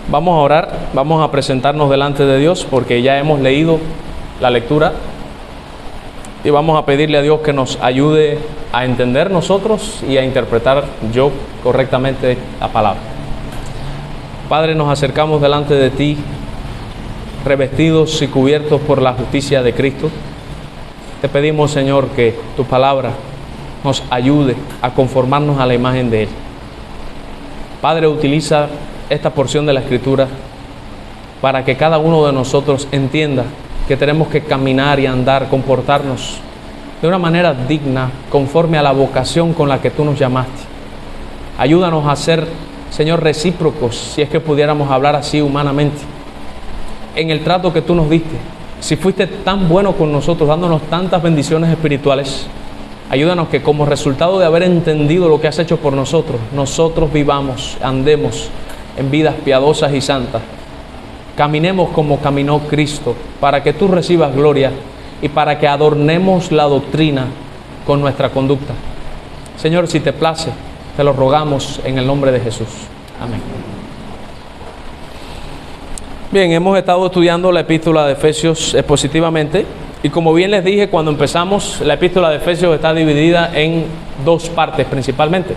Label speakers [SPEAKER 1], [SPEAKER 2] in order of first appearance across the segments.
[SPEAKER 1] Vamos a orar, vamos a presentarnos delante de Dios porque ya hemos leído la lectura y vamos a pedirle a Dios que nos ayude a entender nosotros y a interpretar yo correctamente la palabra. Padre, nos acercamos delante de ti, revestidos y cubiertos por la justicia de Cristo. Te pedimos, Señor, que tu palabra nos ayude a conformarnos a la imagen de Él. Padre, utiliza esta porción de la Escritura para que cada uno de nosotros entienda que tenemos que caminar y andar, comportarnos de una manera digna, conforme a la vocación con la que tú nos llamaste. Ayúdanos a ser, Señor, recíprocos, si es que pudiéramos hablar así humanamente, en el trato que tú nos diste. Si fuiste tan bueno con nosotros, dándonos tantas bendiciones espirituales, ayúdanos que como resultado de haber entendido lo que has hecho por nosotros, nosotros vivamos, andemos en vidas piadosas y santas. Caminemos como caminó Cristo, para que tú recibas gloria y para que adornemos la doctrina con nuestra conducta. Señor, si te place, te lo rogamos en el nombre de Jesús. Amén. Bien, hemos estado estudiando la epístola de Efesios expositivamente y como bien les dije cuando empezamos, la epístola de Efesios está dividida en dos partes principalmente.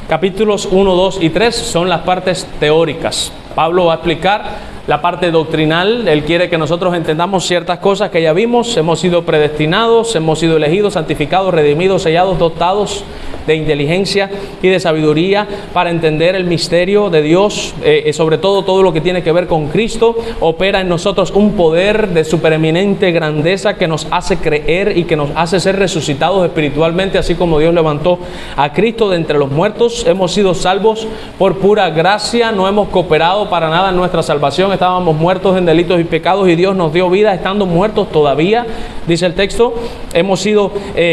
[SPEAKER 1] Capítulos 1, 2 y 3 son las partes teóricas. Pablo va a explicar la parte doctrinal. Él quiere que nosotros entendamos ciertas cosas que ya vimos. Hemos sido predestinados, hemos sido elegidos, santificados, redimidos, sellados, dotados de inteligencia y de sabiduría para entender el misterio de Dios, sobre todo lo que tiene que ver con Cristo. Opera en nosotros un poder de supereminente grandeza que nos hace creer y que nos hace ser resucitados espiritualmente, así como Dios levantó a Cristo de entre los muertos. Hemos sido salvos por pura gracia, no hemos cooperado para nada en nuestra salvación. Estábamos muertos en delitos y pecados y Dios nos dio vida estando muertos todavía, dice el texto. Hemos sido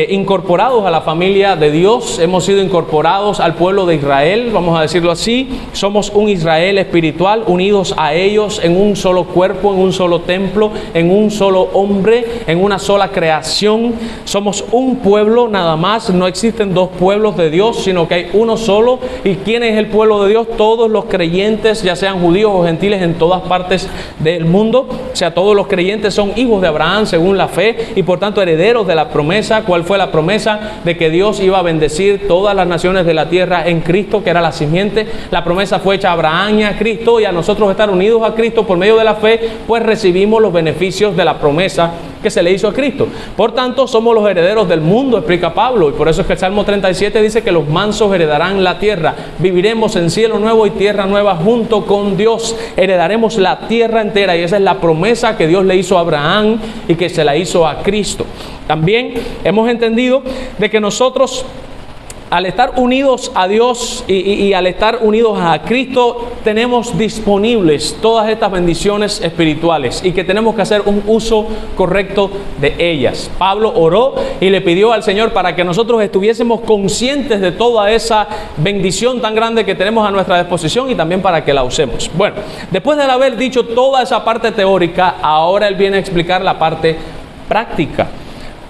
[SPEAKER 1] incorporados a la familia de Dios, hemos sido incorporados al pueblo de Israel, vamos a decirlo así. Somos un Israel espiritual, unidos a ellos en un solo cuerpo, en un solo templo, en un solo hombre, en una sola creación. Somos un pueblo nada más, no existen dos pueblos de Dios, sino que hay uno solo. ¿Y quién es el pueblo de Dios? Todos los creyentes, ya sean judíos o gentiles en todas partes del mundo. O sea, todos los creyentes son hijos de Abraham según la fe y por tanto herederos de la promesa. ¿Cuál fue la promesa? De que Dios iba a bendecir todas las naciones de la tierra en Cristo, que era la simiente. La promesa fue hecha a Abraham y a Cristo, y a nosotros estar unidos a Cristo por medio de la fe, pues recibimos los beneficios de la promesa que se le hizo a Cristo. Por tanto, somos los herederos del mundo, explica Pablo, y por eso es que el Salmo 37 dice que los mansos heredarán la tierra. Viviremos en cielo nuevo y tierra nueva junto con Dios. Heredaremos la tierra entera, y esa es la promesa que Dios le hizo a Abraham y que se la hizo a Cristo. También hemos entendido de que nosotros, al estar unidos a Dios y al estar unidos a Cristo, tenemos disponibles todas estas bendiciones espirituales y que tenemos que hacer un uso correcto de ellas. Pablo oró y le pidió al Señor para que nosotros estuviésemos conscientes de toda esa bendición tan grande que tenemos a nuestra disposición y también para que la usemos. Bueno, después de haber dicho toda esa parte teórica, ahora él viene a explicar la parte práctica.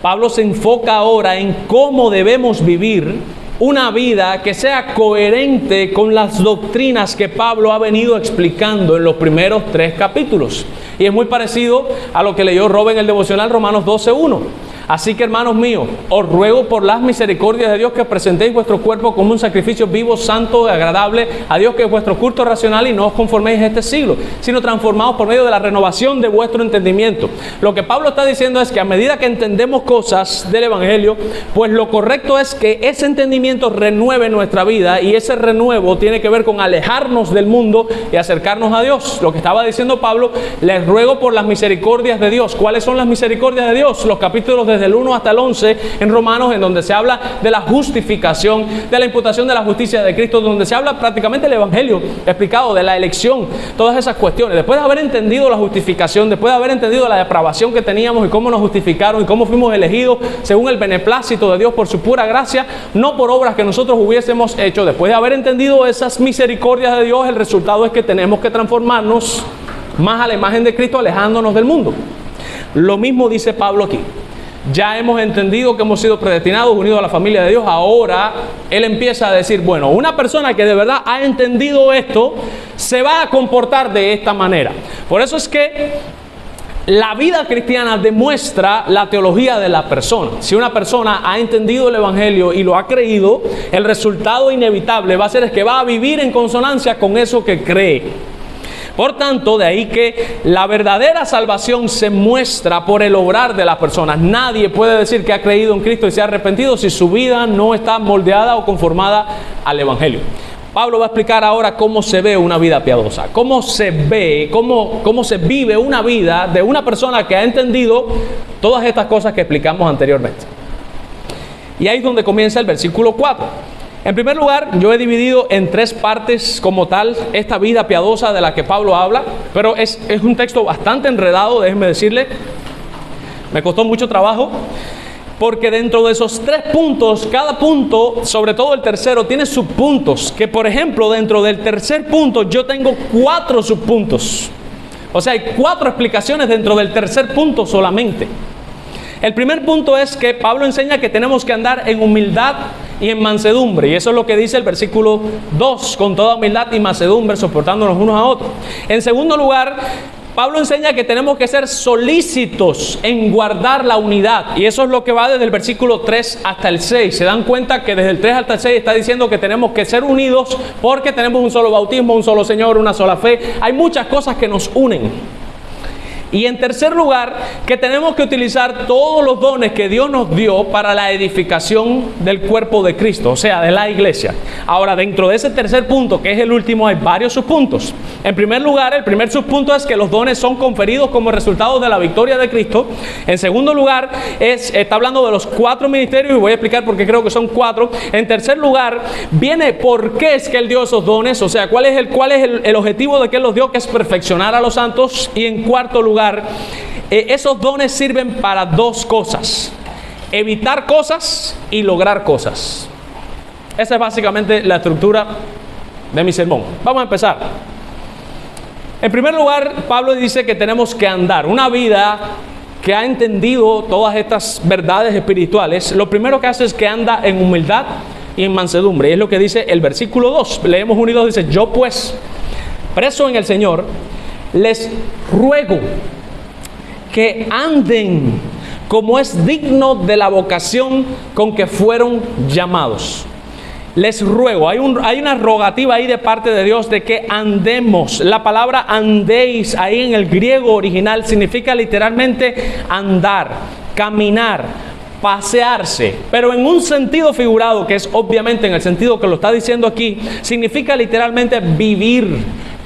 [SPEAKER 1] Pablo se enfoca ahora en cómo debemos vivir una vida que sea coherente con las doctrinas que Pablo ha venido explicando en los primeros 3 capítulos. Y es muy parecido a lo que leyó Robert en el devocional Romanos 12:1. Así que, hermanos míos, os ruego por las misericordias de Dios que presentéis vuestro cuerpo como un sacrificio vivo, santo y agradable a Dios, que es vuestro culto racional, y no os conforméis a este siglo, sino transformaos por medio de la renovación de vuestro entendimiento. Lo que Pablo está diciendo es que a medida que entendemos cosas del Evangelio, pues lo correcto es que ese entendimiento renueve nuestra vida, y ese renuevo tiene que ver con alejarnos del mundo y acercarnos a Dios. Lo que estaba diciendo Pablo, les ruego por las misericordias de Dios. ¿Cuáles son las misericordias de Dios? Los capítulos desde el 1 hasta el 11 en Romanos, en donde se habla de la justificación, de la imputación de la justicia de Cristo, donde se habla prácticamente el Evangelio explicado, de la elección, todas esas cuestiones. Después de haber entendido la justificación, después de haber entendido la depravación que teníamos y cómo nos justificaron y cómo fuimos elegidos según el beneplácito de Dios por su pura gracia, no por obras que nosotros hubiésemos hecho. Después de haber entendido esas misericordias de Dios, el resultado es que tenemos que transformarnos más a la imagen de Cristo, alejándonos del mundo. Lo mismo dice Pablo aquí. Ya hemos entendido que hemos sido predestinados, unidos a la familia de Dios. Ahora él empieza a decir, bueno, una persona que de verdad ha entendido esto, se va a comportar de esta manera. Por eso es que la vida cristiana demuestra la teología de la persona. Si una persona ha entendido el Evangelio y lo ha creído, el resultado inevitable va a ser que va a vivir en consonancia con eso que cree. Por tanto, de ahí que la verdadera salvación se muestra por el obrar de las personas. Nadie puede decir que ha creído en Cristo y se ha arrepentido si su vida no está moldeada o conformada al Evangelio. Pablo va a explicar ahora cómo se ve una vida piadosa, cómo se ve, cómo se vive una vida de una persona que ha entendido todas estas cosas que explicamos anteriormente. Y ahí es donde comienza el versículo 4. En primer lugar, yo he dividido en 3 partes como tal esta vida piadosa de la que Pablo habla, pero es un texto bastante enredado, déjenme decirle. Me costó mucho trabajo, porque dentro de esos 3 puntos, cada punto, sobre todo el tercero, tiene subpuntos, que por ejemplo, dentro del tercer punto yo tengo 4 subpuntos. O sea, hay 4 explicaciones dentro del tercer punto solamente. El primer punto es que Pablo enseña que tenemos que andar en humildad y en mansedumbre. Y eso es lo que dice el versículo 2, con toda humildad y mansedumbre, soportándonos unos a otros. En segundo lugar, Pablo enseña que tenemos que ser solícitos en guardar la unidad. Y eso es lo que va desde el versículo 3 hasta el 6. Se dan cuenta que desde el 3 hasta el 6 está diciendo que tenemos que ser unidos porque tenemos un solo bautismo, un solo Señor, una sola fe. Hay muchas cosas que nos unen. Y en tercer lugar, que tenemos que utilizar todos los dones que Dios nos dio para la edificación del cuerpo de Cristo, o sea, de la iglesia. Ahora, dentro de ese tercer punto, que es el último, hay varios subpuntos. En primer lugar, el primer subpunto es que los dones son conferidos como resultado de la victoria de Cristo. En segundo lugar, está hablando de los 4 ministerios, y voy a explicar por qué creo que son 4. En tercer lugar, viene por qué es que Él dio esos dones, o sea, cuál es el objetivo de que Él los dio, que es perfeccionar a los santos. Y en cuarto lugar, esos dones sirven para 2 cosas: evitar cosas y lograr cosas. Esa es básicamente la estructura de mi sermón. Vamos a empezar. En primer lugar, Pablo dice que tenemos que andar una vida que ha entendido todas estas verdades espirituales. Lo primero que hace es que anda en humildad y en mansedumbre. Y es lo que dice el versículo 2. Leemos unidos, dice: yo pues, preso en el Señor, les ruego que anden como es digno de la vocación con que fueron llamados. Les ruego, hay una rogativa ahí de parte de Dios de que andemos. La palabra andéis ahí en el griego original significa literalmente andar, caminar, pasearse, pero en un sentido figurado, que es obviamente en el sentido que lo está diciendo aquí, significa literalmente vivir,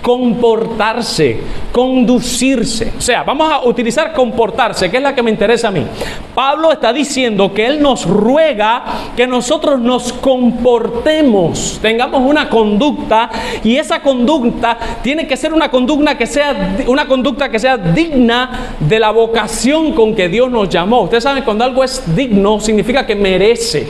[SPEAKER 1] comportarse, conducirse. O sea, vamos a utilizar comportarse, que es la que me interesa a mí. Pablo está diciendo que él nos ruega que nosotros nos comportemos, tengamos una conducta, y esa conducta tiene que ser una conducta que sea digna de la vocación con que Dios nos llamó. Ustedes saben, cuando algo es digno, significa que merece.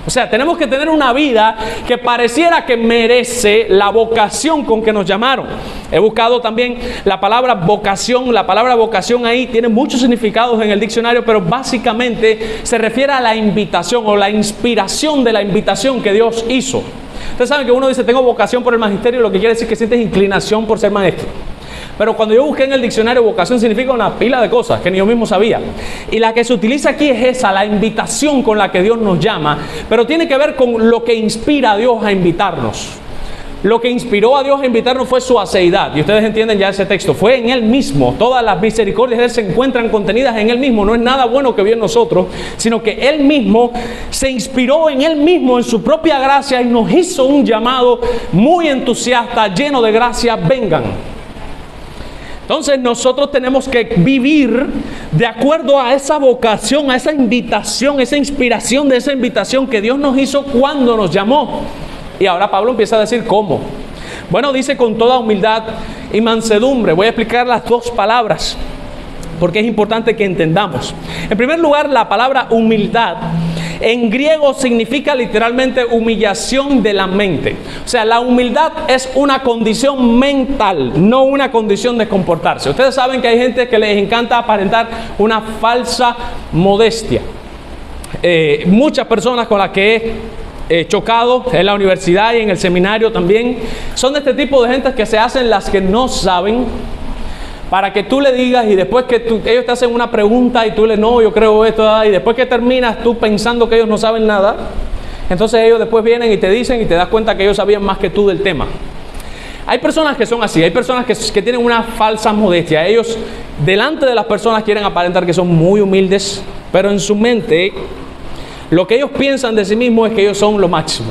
[SPEAKER 1] O sea, tenemos que tener una vida que pareciera que merece la vocación con que nos llamaron. He buscado también la palabra vocación. La palabra vocación ahí tiene muchos significados en el diccionario, pero básicamente se refiere a la invitación o la inspiración de la invitación que Dios hizo. Ustedes saben que uno dice: tengo vocación por el magisterio, lo que quiere decir que sientes inclinación por ser maestro. Pero cuando yo busqué en el diccionario, vocación significa una pila de cosas que ni yo mismo sabía. Y la que se utiliza aquí es esa, la invitación con la que Dios nos llama. Pero tiene que ver con lo que inspira a Dios a invitarnos. Lo que inspiró a Dios a invitarnos fue su aceidad. Y ustedes entienden ya ese texto. Fue en Él mismo. Todas las misericordias de Él se encuentran contenidas en Él mismo. No es nada bueno que vio en nosotros, sino que Él mismo se inspiró en Él mismo, en su propia gracia, y nos hizo un llamado muy entusiasta, lleno de gracia: vengan. Entonces nosotros tenemos que vivir de acuerdo a esa vocación, a esa invitación, esa inspiración de esa invitación que Dios nos hizo cuando nos llamó. Y ahora Pablo empieza a decir cómo. Bueno, dice con toda humildad y mansedumbre. Voy a explicar las 2 palabras porque es importante que entendamos. En primer lugar, la palabra humildad en griego significa literalmente humillación de la mente. O sea, la humildad es una condición mental, no una condición de comportarse. Ustedes saben que hay gente que les encanta aparentar una falsa modestia. Muchas personas con las que he chocado en la universidad y en el seminario también. Son de este tipo de gente que se hacen las que no saben, para que tú le digas y después que ellos te hacen una pregunta y tú le no, yo creo esto, y después que terminas tú pensando que ellos no saben nada, entonces ellos después vienen y te dicen y te das cuenta que ellos sabían más que tú del tema. Hay personas que son así, hay personas que tienen una falsa modestia. Ellos delante de las personas quieren aparentar que son muy humildes, pero en su mente lo que ellos piensan de sí mismos es que ellos son lo máximo.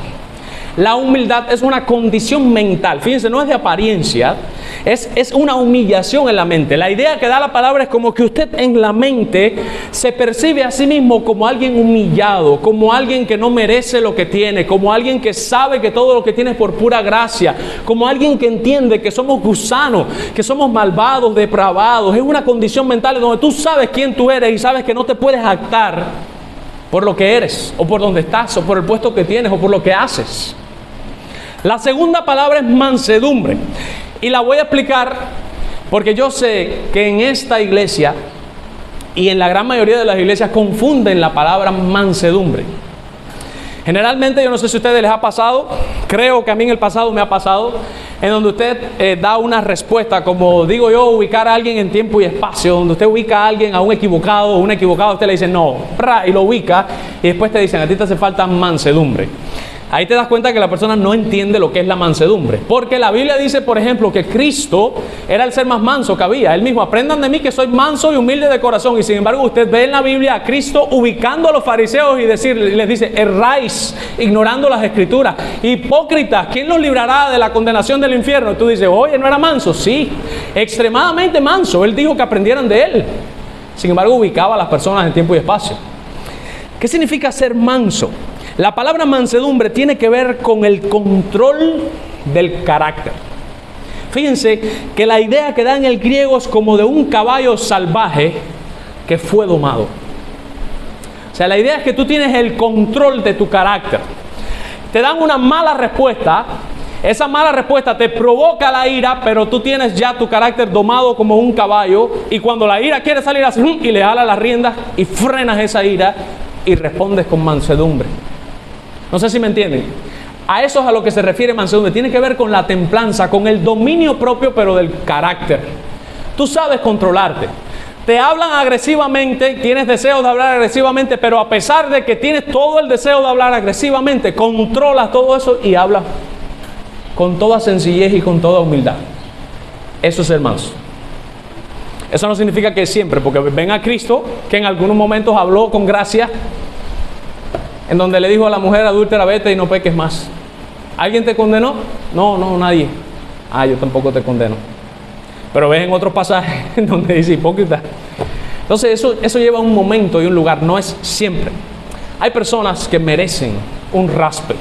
[SPEAKER 1] La humildad es una condición mental, fíjense, no es de apariencia, es una humillación en la mente. La idea que da la palabra es como que usted en la mente se percibe a sí mismo como alguien humillado, como alguien que no merece lo que tiene, como alguien que sabe que todo lo que tiene es por pura gracia, como alguien que entiende que somos gusanos, que somos malvados, depravados. Es una condición mental donde tú sabes quién tú eres y sabes que no te puedes jactar por lo que eres, o por donde estás, o por el puesto que tienes, o por lo que haces. La segunda palabra es mansedumbre. Y la voy a explicar porque yo sé que en esta iglesia y en la gran mayoría de las iglesias confunden la palabra mansedumbre. Generalmente, yo no sé si a ustedes les ha pasado, creo que a mí en el pasado me ha pasado, en donde usted da una respuesta, como digo yo, ubicar a alguien en tiempo y espacio, donde usted ubica a alguien, a un equivocado o una equivocada, usted le dice no, y lo ubica, y después te dicen, a ti te hace falta mansedumbre. Ahí te das cuenta que la persona no entiende lo que es la mansedumbre. Porque la Biblia dice, por ejemplo, que Cristo era el ser más manso que había. Él mismo, aprendan de mí que soy manso y humilde de corazón. Y sin embargo, usted ve en la Biblia a Cristo ubicando a los fariseos y les dice, erráis, ignorando las escrituras. Hipócritas, ¿quién los librará de la condenación del infierno? Y tú dices, oye, ¿no era manso? Sí, extremadamente manso. Él dijo que aprendieran de él. Sin embargo, ubicaba a las personas en tiempo y espacio. ¿Qué significa ser manso? La palabra mansedumbre tiene que ver con el control del carácter. Fíjense que la idea que da en el griego es como de un caballo salvaje que fue domado. O sea, la idea es que tú tienes el control de tu carácter. Te dan una mala respuesta, esa mala respuesta te provoca la ira, pero tú tienes ya tu carácter domado como un caballo, y cuando la ira quiere salir así, y le jalas las riendas y frenas esa ira y respondes con mansedumbre. No sé si me entienden. A eso es a lo que se refiere mansedumbre. Tiene que ver con la templanza, con el dominio propio, pero del carácter. Tú sabes controlarte. Te hablan agresivamente, tienes deseos de hablar agresivamente, pero a pesar de que tienes todo el deseo de hablar agresivamente, controlas todo eso y hablas con toda sencillez y con toda humildad. Eso es ser manso. Eso no significa que siempre, porque ven a Cristo, que en algunos momentos habló con gracia, en donde le dijo a la mujer adúltera, vete y no peques más. ¿Alguien te condenó? No, nadie. Yo tampoco te condeno. Pero ves en otros pasajes en donde dice hipócrita. Entonces eso lleva un momento y un lugar, no es siempre. Hay personas que merecen un raspe.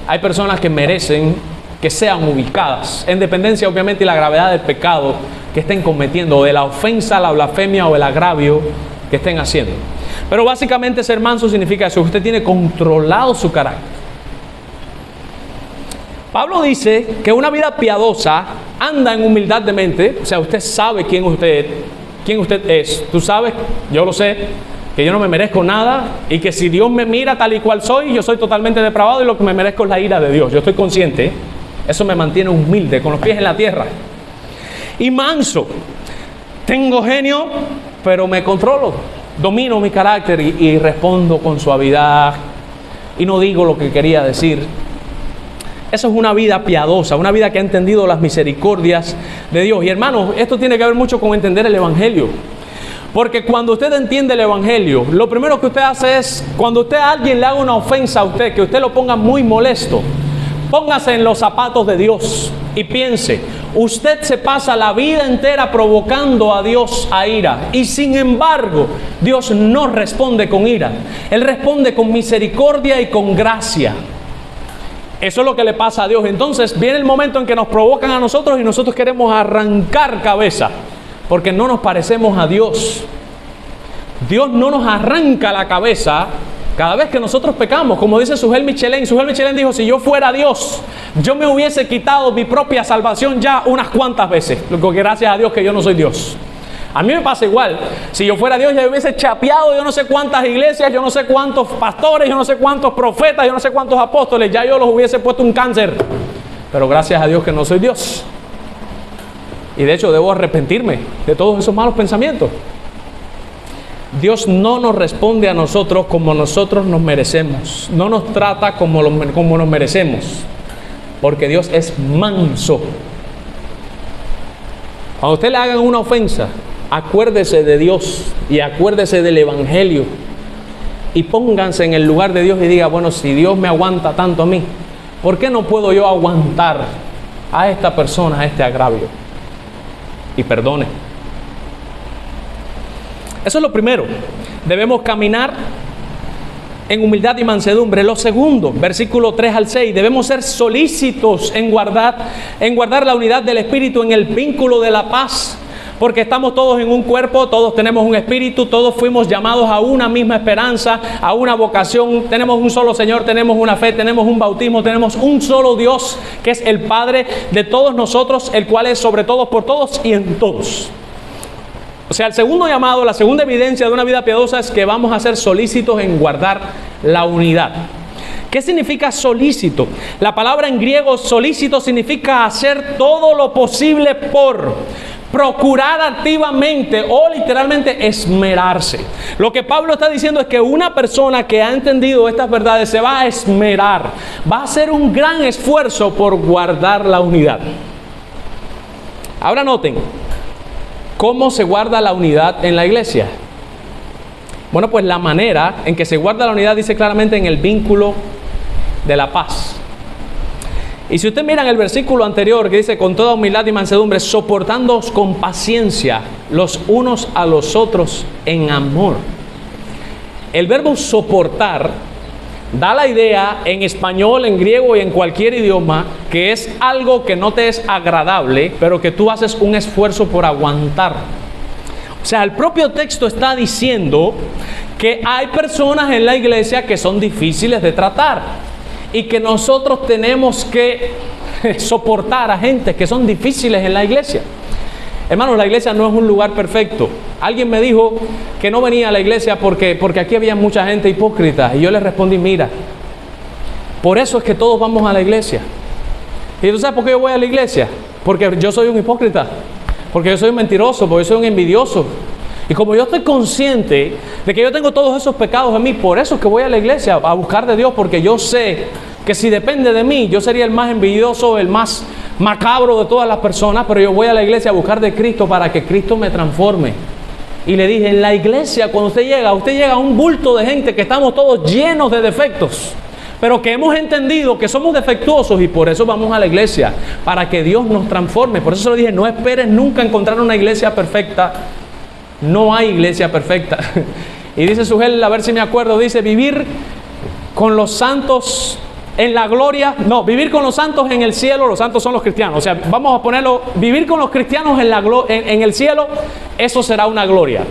[SPEAKER 1] Hay personas que merecen que sean ubicadas, en dependencia obviamente de la gravedad del pecado que estén cometiendo, o de la ofensa, la blasfemia o el agravio que estén haciendo. Pero básicamente ser manso significa eso, que usted tiene controlado su carácter. Pablo dice que una vida piadosa anda en humildad de mente, o sea, usted sabe quién usted es. Tú sabes, yo lo sé, que yo no me merezco nada y que si Dios me mira tal y cual soy, yo soy totalmente depravado y lo que me merezco es la ira de Dios. Yo estoy consciente, eso me mantiene humilde, con los pies en la tierra. Y manso, tengo genio, pero me controlo. Domino mi carácter y respondo con suavidad y no digo lo que quería decir. Eso es una vida piadosa, una vida que ha entendido las misericordias de Dios. Y hermanos, esto tiene que ver mucho con entender el Evangelio. Porque cuando usted entiende el Evangelio, lo primero que usted hace es, cuando a alguien le haga una ofensa a usted, que usted lo ponga muy molesto, póngase en los zapatos de Dios y piense, usted se pasa la vida entera provocando a Dios a ira y sin embargo Dios no responde con ira, Él responde con misericordia y con gracia. Eso es lo que le pasa a Dios. Entonces viene el momento en que nos provocan a nosotros y nosotros queremos arrancar cabeza porque no nos parecemos a Dios. Dios no nos arranca la cabeza cada vez que nosotros pecamos, como dice Sujel Michelén. Sujel Michelén dijo, si yo fuera Dios, yo me hubiese quitado mi propia salvación ya unas cuantas veces, porque gracias a Dios que yo no soy Dios. A mí me pasa igual. Si yo fuera Dios, ya hubiese chapeado yo no sé cuántas iglesias, yo no sé cuántos pastores, yo no sé cuántos profetas, yo no sé cuántos apóstoles, ya yo los hubiese puesto un cáncer. Pero gracias a Dios que no soy Dios. Y de hecho debo arrepentirme de todos esos malos pensamientos. Dios no nos responde a nosotros como nosotros nos merecemos. No nos trata como nos merecemos. Porque Dios es manso. Cuando usted le hagan una ofensa, acuérdese de Dios y acuérdese del Evangelio. Y pónganse en el lugar de Dios y diga, bueno, si Dios me aguanta tanto a mí, ¿por qué no puedo yo aguantar a esta persona, a este agravio? Y perdone. Eso es lo primero. Debemos caminar en humildad y mansedumbre. Lo segundo, versículo 3 al 6, debemos ser solícitos en guardar la unidad del Espíritu, en el vínculo de la paz. Porque estamos todos en un cuerpo, todos tenemos un espíritu, todos fuimos llamados a una misma esperanza, a una vocación. Tenemos un solo Señor, tenemos una fe, tenemos un bautismo, tenemos un solo Dios, que es el Padre de todos nosotros, el cual es sobre todos, por todos y en todos. O sea, el segundo llamado, la segunda evidencia de una vida piadosa es que vamos a ser solícitos en guardar la unidad. ¿Qué significa solícito? La palabra en griego solícito significa hacer todo lo posible por, procurar activamente o literalmente esmerarse. Lo que Pablo está diciendo es que una persona que ha entendido estas verdades se va a esmerar, va a hacer un gran esfuerzo por guardar la unidad. Ahora noten, ¿cómo se guarda la unidad en la iglesia? Bueno, pues la manera en que se guarda la unidad dice claramente en el vínculo de la paz. Y si usted mira en el versículo anterior que dice con toda humildad y mansedumbre, soportándoos con paciencia los unos a los otros en amor. El verbo soportar da la idea en español, en griego y en cualquier idioma que es algo que no te es agradable, pero que tú haces un esfuerzo por aguantar. O sea, el propio texto está diciendo que hay personas en la iglesia que son difíciles de tratar. Y que nosotros tenemos que soportar a gente que son difíciles en la iglesia. Hermanos, la iglesia no es un lugar perfecto. Alguien me dijo que no venía a la iglesia porque aquí había mucha gente hipócrita. Y yo le respondí, mira, por eso es que todos vamos a la iglesia. ¿Y tú sabes por qué yo voy a la iglesia? Porque yo soy un hipócrita. Porque yo soy un mentiroso, porque yo soy un envidioso. Y como yo estoy consciente de que yo tengo todos esos pecados en mí, por eso es que voy a la iglesia a buscar de Dios, porque yo sé que si depende de mí, yo sería el más envidioso, el más macabro de todas las personas, pero yo voy a la iglesia a buscar de Cristo para que Cristo me transforme. Y le dije, en la iglesia cuando usted llega a un bulto de gente que estamos todos llenos de defectos, pero que hemos entendido que somos defectuosos y por eso vamos a la iglesia, para que Dios nos transforme. Por eso le dije, no esperes nunca encontrar una iglesia perfecta. No hay iglesia perfecta. Y dice Sugel, a ver si me acuerdo, dice vivir con los santos en la gloria. No, vivir con los santos en el cielo. Los santos son los cristianos. O sea, vamos a ponerlo, vivir con los cristianos en el cielo, eso será una gloria.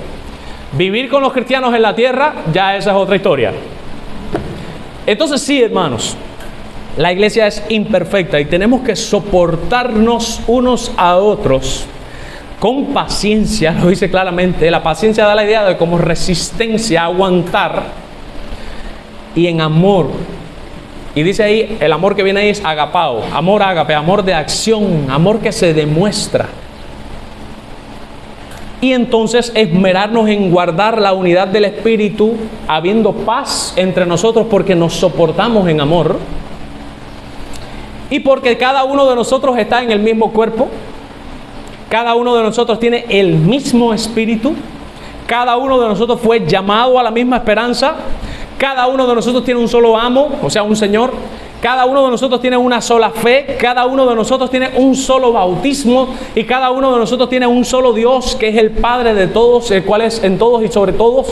[SPEAKER 1] Vivir con los cristianos en la tierra, ya esa es otra historia. Entonces sí, hermanos, la iglesia es imperfecta y tenemos que soportarnos unos a otros con paciencia, lo dice claramente. La paciencia da la idea de como resistencia, aguantar, y en amor. Y dice ahí, el amor que viene ahí es agapao, amor ágape, amor de acción, amor que se demuestra. Y entonces esmerarnos en guardar la unidad del Espíritu, habiendo paz entre nosotros porque nos soportamos en amor. Y porque cada uno de nosotros está en el mismo cuerpo. Cada uno de nosotros tiene el mismo espíritu. Cada uno de nosotros fue llamado a la misma esperanza. Cada uno de nosotros tiene un solo amo, o sea, un Señor. Cada uno de nosotros tiene una sola fe. Cada uno de nosotros tiene un solo bautismo. Y cada uno de nosotros tiene un solo Dios, que es el Padre de todos, el cual es en todos y sobre todos.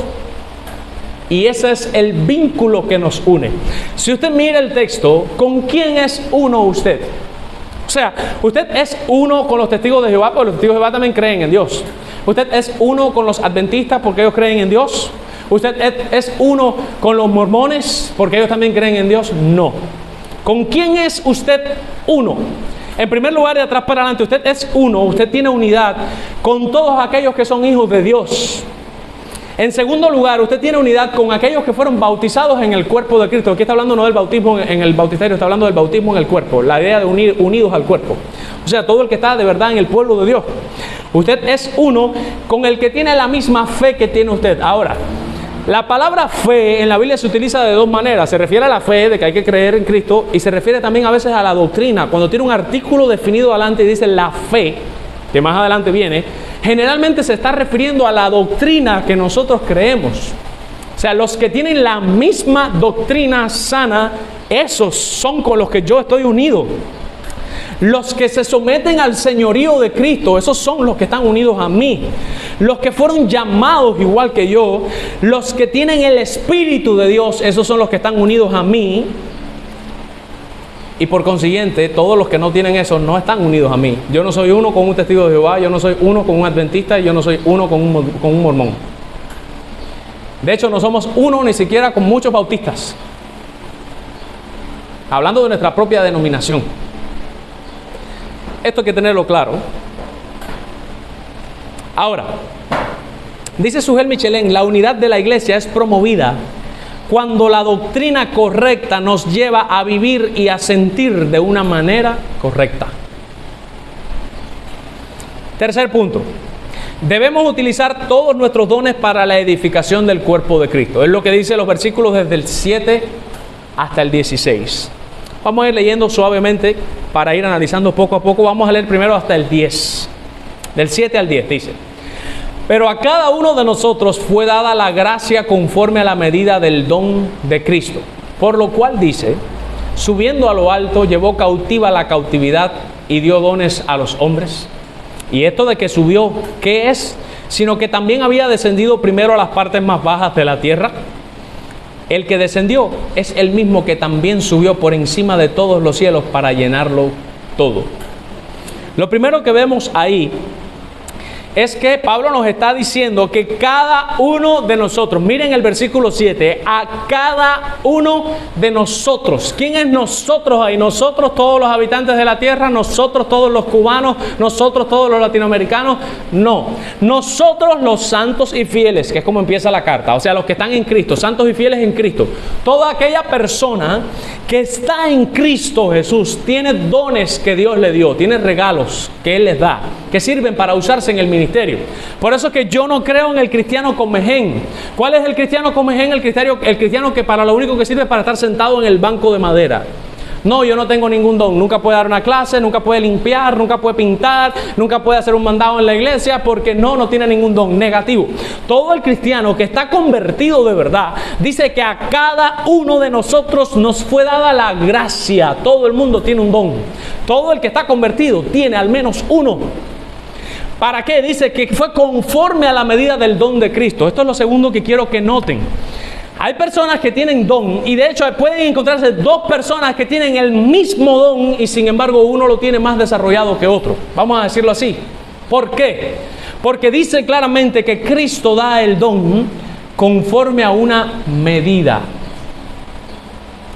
[SPEAKER 1] Y ese es el vínculo que nos une. Si usted mira el texto, ¿con quién es uno usted? O sea, usted es uno con los testigos de Jehová, porque los testigos de Jehová también creen en Dios. Usted es uno con los adventistas porque ellos creen en Dios. Usted es uno con los mormones porque ellos también creen en Dios. No. ¿Con quién es usted uno? En primer lugar, de atrás para adelante, usted es uno, usted tiene unidad con todos aquellos que son hijos de Dios. En segundo lugar, usted tiene unidad con aquellos que fueron bautizados en el cuerpo de Cristo. Aquí está hablando no del bautismo en el bautisterio, está hablando del bautismo en el cuerpo, la idea de unir, unidos al cuerpo. O sea, todo el que está de verdad en el pueblo de Dios. Usted es uno con el que tiene la misma fe que tiene usted. Ahora, la palabra fe en la Biblia se utiliza de dos maneras. Se refiere a la fe, de que hay que creer en Cristo, y se refiere también a veces a la doctrina. Cuando tiene un artículo definido adelante y dice la fe, que más adelante viene, generalmente se está refiriendo a la doctrina que nosotros creemos. O sea, los que tienen la misma doctrina sana, esos son con los que yo estoy unido. Los que se someten al señorío de Cristo, esos son los que están unidos a mí. Los que fueron llamados igual que yo, los que tienen el Espíritu de Dios, esos son los que están unidos a mí. Y por consiguiente, todos los que no tienen eso no están unidos a mí. Yo no soy uno con un testigo de Jehová, yo no soy uno con un adventista, y yo no soy uno con un mormón. De hecho, no somos uno ni siquiera con muchos bautistas. Hablando de nuestra propia denominación. Esto hay que tenerlo claro. Ahora, dice Sujel Michelén, la unidad de la iglesia es promovida cuando la doctrina correcta nos lleva a vivir y a sentir de una manera correcta. Tercer punto. Debemos utilizar todos nuestros dones para la edificación del cuerpo de Cristo. Es lo que dice los versículos desde el 7 hasta el 16. Vamos a ir leyendo suavemente para ir analizando poco a poco. Vamos a leer primero hasta el 10. Del 7 al 10 dice: pero a cada uno de nosotros fue dada la gracia conforme a la medida del don de Cristo. Por lo cual dice, subiendo a lo alto, llevó cautiva la cautividad y dio dones a los hombres. Y esto de que subió, ¿qué es? Sino que también había descendido primero a las partes más bajas de la tierra. El que descendió es el mismo que también subió por encima de todos los cielos para llenarlo todo. Lo primero que vemos ahí es que Pablo nos está diciendo que cada uno de nosotros, miren el versículo 7, a cada uno de nosotros. ¿Quién es nosotros ahí? Nosotros todos los habitantes de la tierra, nosotros todos los cubanos, nosotros todos los latinoamericanos. No, nosotros los santos y fieles, que es como empieza la carta, o sea, los que están en Cristo, santos y fieles en Cristo. Toda aquella persona que está en Cristo Jesús tiene dones que Dios le dio, tiene regalos que Él les da, que sirven para usarse en el ministerio. Por eso es que yo no creo en el cristiano comején. ¿Cuál es el cristiano comején? El cristiano que para lo único que sirve es para estar sentado en el banco de madera. No, yo no tengo ningún don. Nunca puede dar una clase, nunca puede limpiar, nunca puede pintar, nunca puede hacer un mandado en la iglesia porque no tiene ningún don. Negativo. Todo el cristiano que está convertido de verdad dice que a cada uno de nosotros nos fue dada la gracia. Todo el mundo tiene un don. Todo el que está convertido tiene al menos uno. ¿Para qué? Dice que fue conforme a la medida del don de Cristo. Esto es lo segundo que quiero que noten. Hay personas que tienen don y de hecho pueden encontrarse dos personas que tienen el mismo don y sin embargo uno lo tiene más desarrollado que otro. Vamos a decirlo así. ¿Por qué? Porque dice claramente que Cristo da el don conforme a una medida.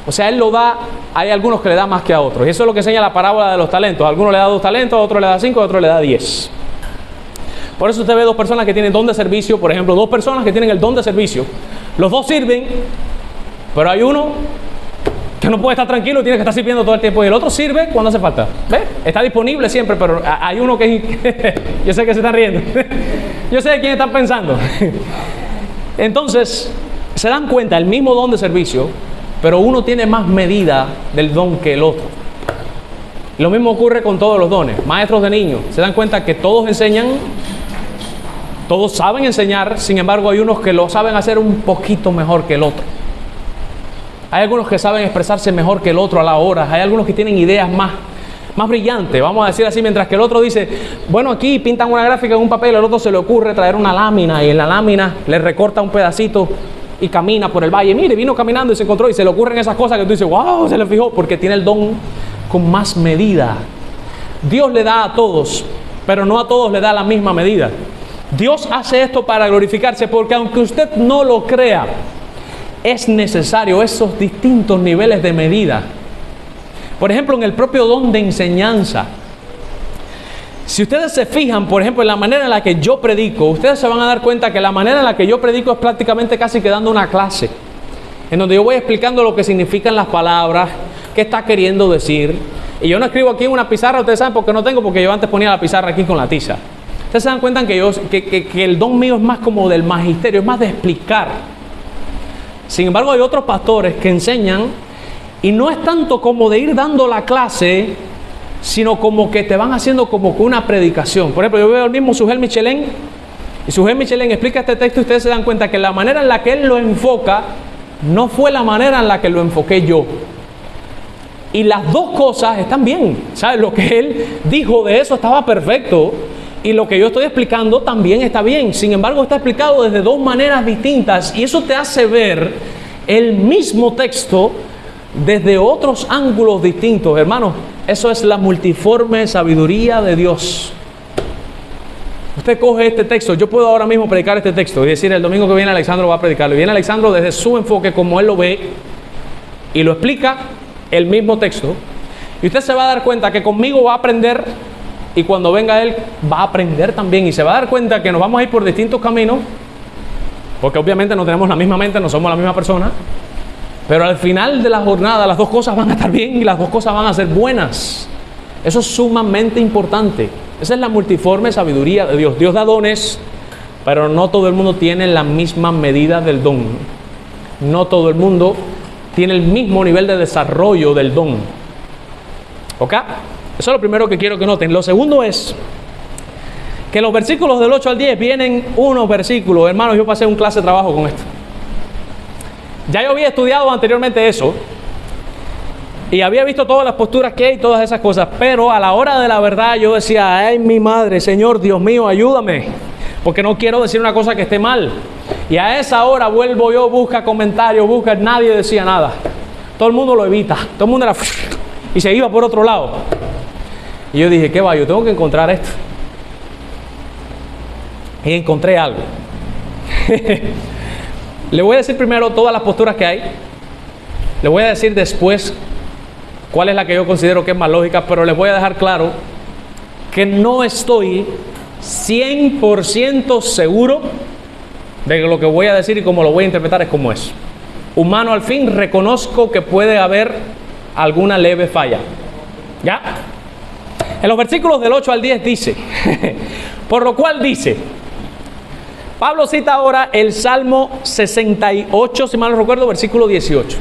[SPEAKER 1] O sea, Él lo da, hay algunos que le da más que a otros. Y eso es lo que enseña la parábola de los talentos. A algunos le da 2 talentos, a otro le da 5, a otro le da 10. Por eso usted ve 2 personas que tienen don de servicio, por ejemplo, 2 personas que tienen el don de servicio. Los 2 sirven, pero hay uno que no puede estar tranquilo, tiene que estar sirviendo todo el tiempo. Y el otro sirve cuando hace falta. ¿Ve? Está disponible siempre, pero hay uno que... Yo sé que se están riendo. Yo sé de quién están pensando. Entonces, se dan cuenta, el mismo don de servicio, pero uno tiene más medida del don que el otro. Lo mismo ocurre con todos los dones. Maestros de niños, se dan cuenta que todos enseñan, todos saben enseñar, sin embargo hay unos que lo saben hacer un poquito mejor que el otro. Hay algunos que saben expresarse mejor que el otro a la hora. Hay algunos que tienen ideas más brillantes, vamos a decir así, mientras que el otro dice, bueno, aquí pintan una gráfica en un papel, al otro se le ocurre traer una lámina y en la lámina le recorta un pedacito y camina por el valle. Mire, vino caminando y se encontró y se le ocurren esas cosas que tú dices, wow, se le fijó, porque tiene el don con más medida. Dios le da a todos, pero no a todos le da la misma medida. Dios hace esto para glorificarse, porque aunque usted no lo crea, es necesario esos distintos niveles de medida. Por ejemplo, en el propio don de enseñanza. Si ustedes se fijan, por ejemplo, en la manera en la que yo predico, ustedes se van a dar cuenta que la manera en la que yo predico es prácticamente casi que dando una clase, en donde yo voy explicando lo que significan las palabras, qué está queriendo decir. Y yo no escribo aquí en una pizarra, ustedes saben por qué no tengo, porque yo antes ponía la pizarra aquí con la tiza. Ustedes se dan cuenta que el don mío es más como del magisterio, es más de explicar. Sin embargo, hay otros pastores que enseñan y no es tanto como de ir dando la clase, sino como que te van haciendo como que una predicación. Por ejemplo, yo veo el mismo Sujel Michelén, y Sujel Michelén explica este texto y ustedes se dan cuenta que la manera en la que él lo enfoca no fue la manera en la que lo enfoqué yo. Y las dos cosas están bien, ¿sabes? Lo que él dijo de eso estaba perfecto y lo que yo estoy explicando también está bien. Sin embargo, está explicado desde dos maneras distintas y eso te hace ver el mismo texto desde otros ángulos distintos, hermanos. Eso es la multiforme sabiduría de Dios. Usted coge este texto, yo puedo ahora mismo predicar este texto y decir el domingo que viene Alexandro va a predicarlo. Y viene Alexandro desde su enfoque, como él lo ve, y lo explica el mismo texto. Y usted se va a dar cuenta que conmigo va a aprender, y cuando venga él va a aprender también. Y se va a dar cuenta que nos vamos a ir por distintos caminos, porque obviamente no tenemos la misma mente, no somos la misma persona. Pero al final de la jornada las dos cosas van a estar bien y las dos cosas van a ser buenas. Eso es sumamente importante. Esa es la multiforme sabiduría de Dios. Dios da dones, pero no todo el mundo tiene la misma medida del don. No todo el mundo tiene el mismo nivel de desarrollo del don. ¿Ok? Eso es lo primero que quiero que noten. Lo segundo es que los versículos del 8 al 10 vienen unos versículos. Hermanos, yo pasé un clase de trabajo con esto. Ya yo había estudiado anteriormente eso y había visto todas las posturas que hay y todas esas cosas, pero a la hora de la verdad yo decía, ay mi madre, Señor, Dios mío, ayúdame, porque no quiero decir una cosa que esté mal. Y a esa hora vuelvo yo, busca comentarios, nadie decía nada. Todo el mundo lo evita, todo el mundo era y se iba por otro lado. Y yo dije, ¿qué va? Yo tengo que encontrar esto. Y encontré algo. Le voy a decir primero todas las posturas que hay. Le voy a decir después cuál es la que yo considero que es más lógica, pero les voy a dejar claro que no estoy 100% seguro de que lo que voy a decir y cómo lo voy a interpretar es como es. Humano al fin, reconozco que puede haber alguna leve falla. ¿Ya? En los versículos del 8 al 10 dice, por lo cual dice, Pablo cita ahora el Salmo 68, si mal no recuerdo, versículo 18.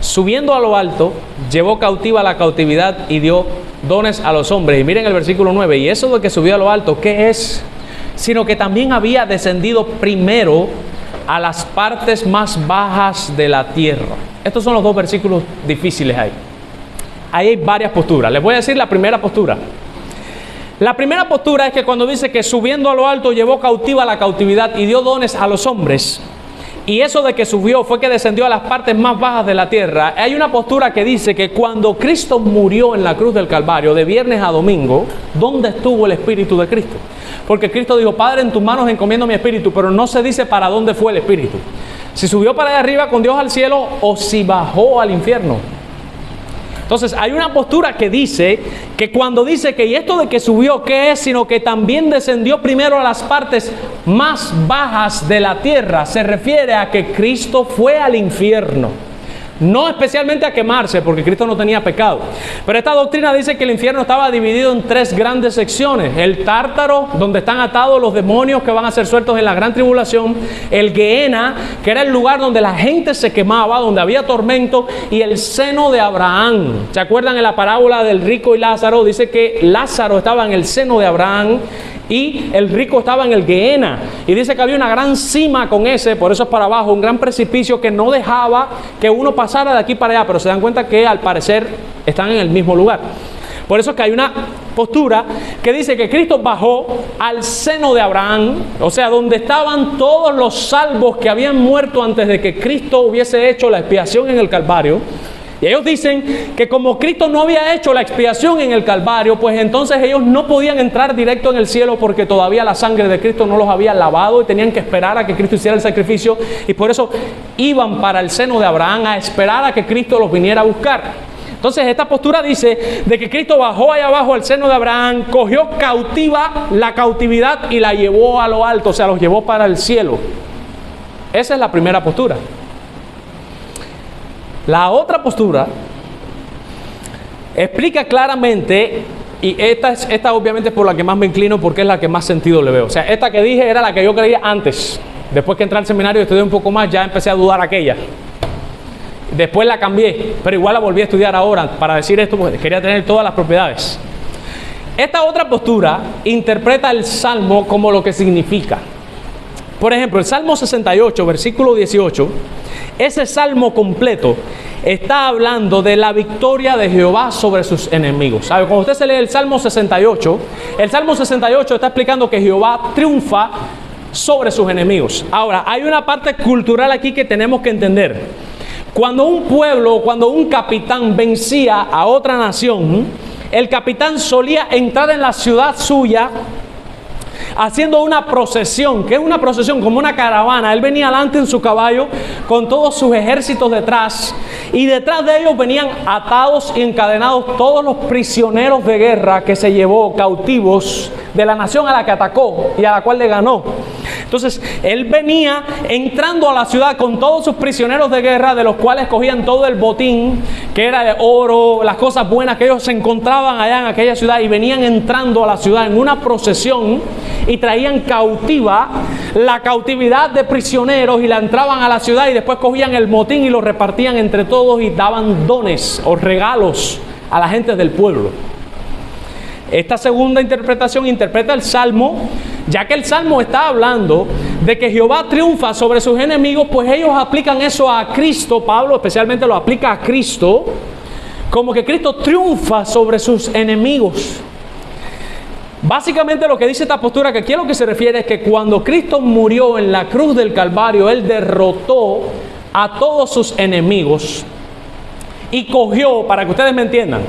[SPEAKER 1] Subiendo a lo alto, llevó cautiva la cautividad y dio dones a los hombres. Y miren el versículo 9, y eso de que subió a lo alto, ¿qué es? Sino que también había descendido primero a las partes más bajas de la tierra. Estos son los dos versículos difíciles ahí. Ahí hay varias posturas. Les voy a decir la primera postura. La primera postura es que cuando dice que subiendo a lo alto llevó cautiva la cautividad y dio dones a los hombres, y eso de que subió fue que descendió a las partes más bajas de la tierra, hay una postura que dice que cuando Cristo murió en la cruz del Calvario, de viernes a domingo, ¿dónde estuvo el Espíritu de Cristo? Porque Cristo dijo, Padre, en tus manos encomiendo mi espíritu, pero no se dice para dónde fue el Espíritu. Si subió para allá arriba con Dios al cielo o si bajó al infierno. Entonces hay una postura que dice que cuando dice que y esto de que subió, ¿qué es? Sino que también descendió primero a las partes más bajas de la tierra. Se refiere a que Cristo fue al infierno. No especialmente a quemarse, porque Cristo no tenía pecado. Pero esta doctrina dice que el infierno estaba dividido en tres grandes secciones. El Tártaro, donde están atados los demonios que van a ser sueltos en la gran tribulación. El Gehenna, que era el lugar donde la gente se quemaba, donde había tormento. Y el seno de Abraham. ¿Se acuerdan en la parábola del rico y Lázaro? Dice que Lázaro estaba en el seno de Abraham y el rico estaba en el Gehenna. Y dice que había una gran cima con ese, por eso es para abajo, un gran precipicio que no dejaba que uno pasara de aquí para allá. Pero se dan cuenta que al parecer están en el mismo lugar. Por eso es que hay una postura que dice que Cristo bajó al seno de Abraham, o sea, donde estaban todos los salvos que habían muerto antes de que Cristo hubiese hecho la expiación en el Calvario. Y ellos dicen que como Cristo no había hecho la expiación en el Calvario, pues entonces ellos no podían entrar directo en el cielo porque todavía la sangre de Cristo no los había lavado y tenían que esperar a que Cristo hiciera el sacrificio. Y por eso iban para el seno de Abraham a esperar a que Cristo los viniera a buscar. Entonces esta postura dice de que Cristo bajó allá abajo al seno de Abraham, cogió cautiva la cautividad y la llevó a lo alto, o sea, los llevó para el cielo. Esa es la primera postura. La otra postura explica claramente, y esta obviamente es por la que más me inclino porque es la que más sentido le veo. O sea, esta que dije era la que yo creía antes. Después que entré al seminario y estudié un poco más, ya empecé a dudar aquella. Después la cambié, pero igual la volví a estudiar ahora para decir esto porque quería tener todas las propiedades. Esta otra postura interpreta el Salmo como lo que significa. Por ejemplo, el Salmo 68, versículo 18, ese salmo completo está hablando de la victoria de Jehová sobre sus enemigos. ¿Sabe? Cuando usted se lee el Salmo 68 está explicando que Jehová triunfa sobre sus enemigos. Ahora, hay una parte cultural aquí que tenemos que entender. Cuando un pueblo, cuando un capitán vencía a otra nación, el capitán solía entrar en la ciudad suya haciendo una procesión. ¿Qué es una procesión? Como una caravana. Él venía adelante en su caballo con todos sus ejércitos detrás, y detrás de ellos venían atados y encadenados todos los prisioneros de guerra que se llevó cautivos de la nación a la que atacó y a la cual le ganó. Entonces él venía entrando a la ciudad con todos sus prisioneros de guerra, de los cuales cogían todo el botín que era de oro, las cosas buenas que ellos se encontraban allá en aquella ciudad, y venían entrando a la ciudad en una procesión y traían cautiva la cautividad de prisioneros y la entraban a la ciudad, y después cogían el botín y lo repartían entre todos y daban dones o regalos a la gente del pueblo. Esta segunda interpretación interpreta el Salmo, ya que el Salmo está hablando de que Jehová triunfa sobre sus enemigos, pues ellos aplican eso a Cristo. Pablo especialmente lo aplica a Cristo, como que Cristo triunfa sobre sus enemigos. Básicamente lo que dice esta postura, que aquí a lo que se refiere es que cuando Cristo murió en la cruz del Calvario, Él derrotó a todos sus enemigos y cogió, para que ustedes me entiendan,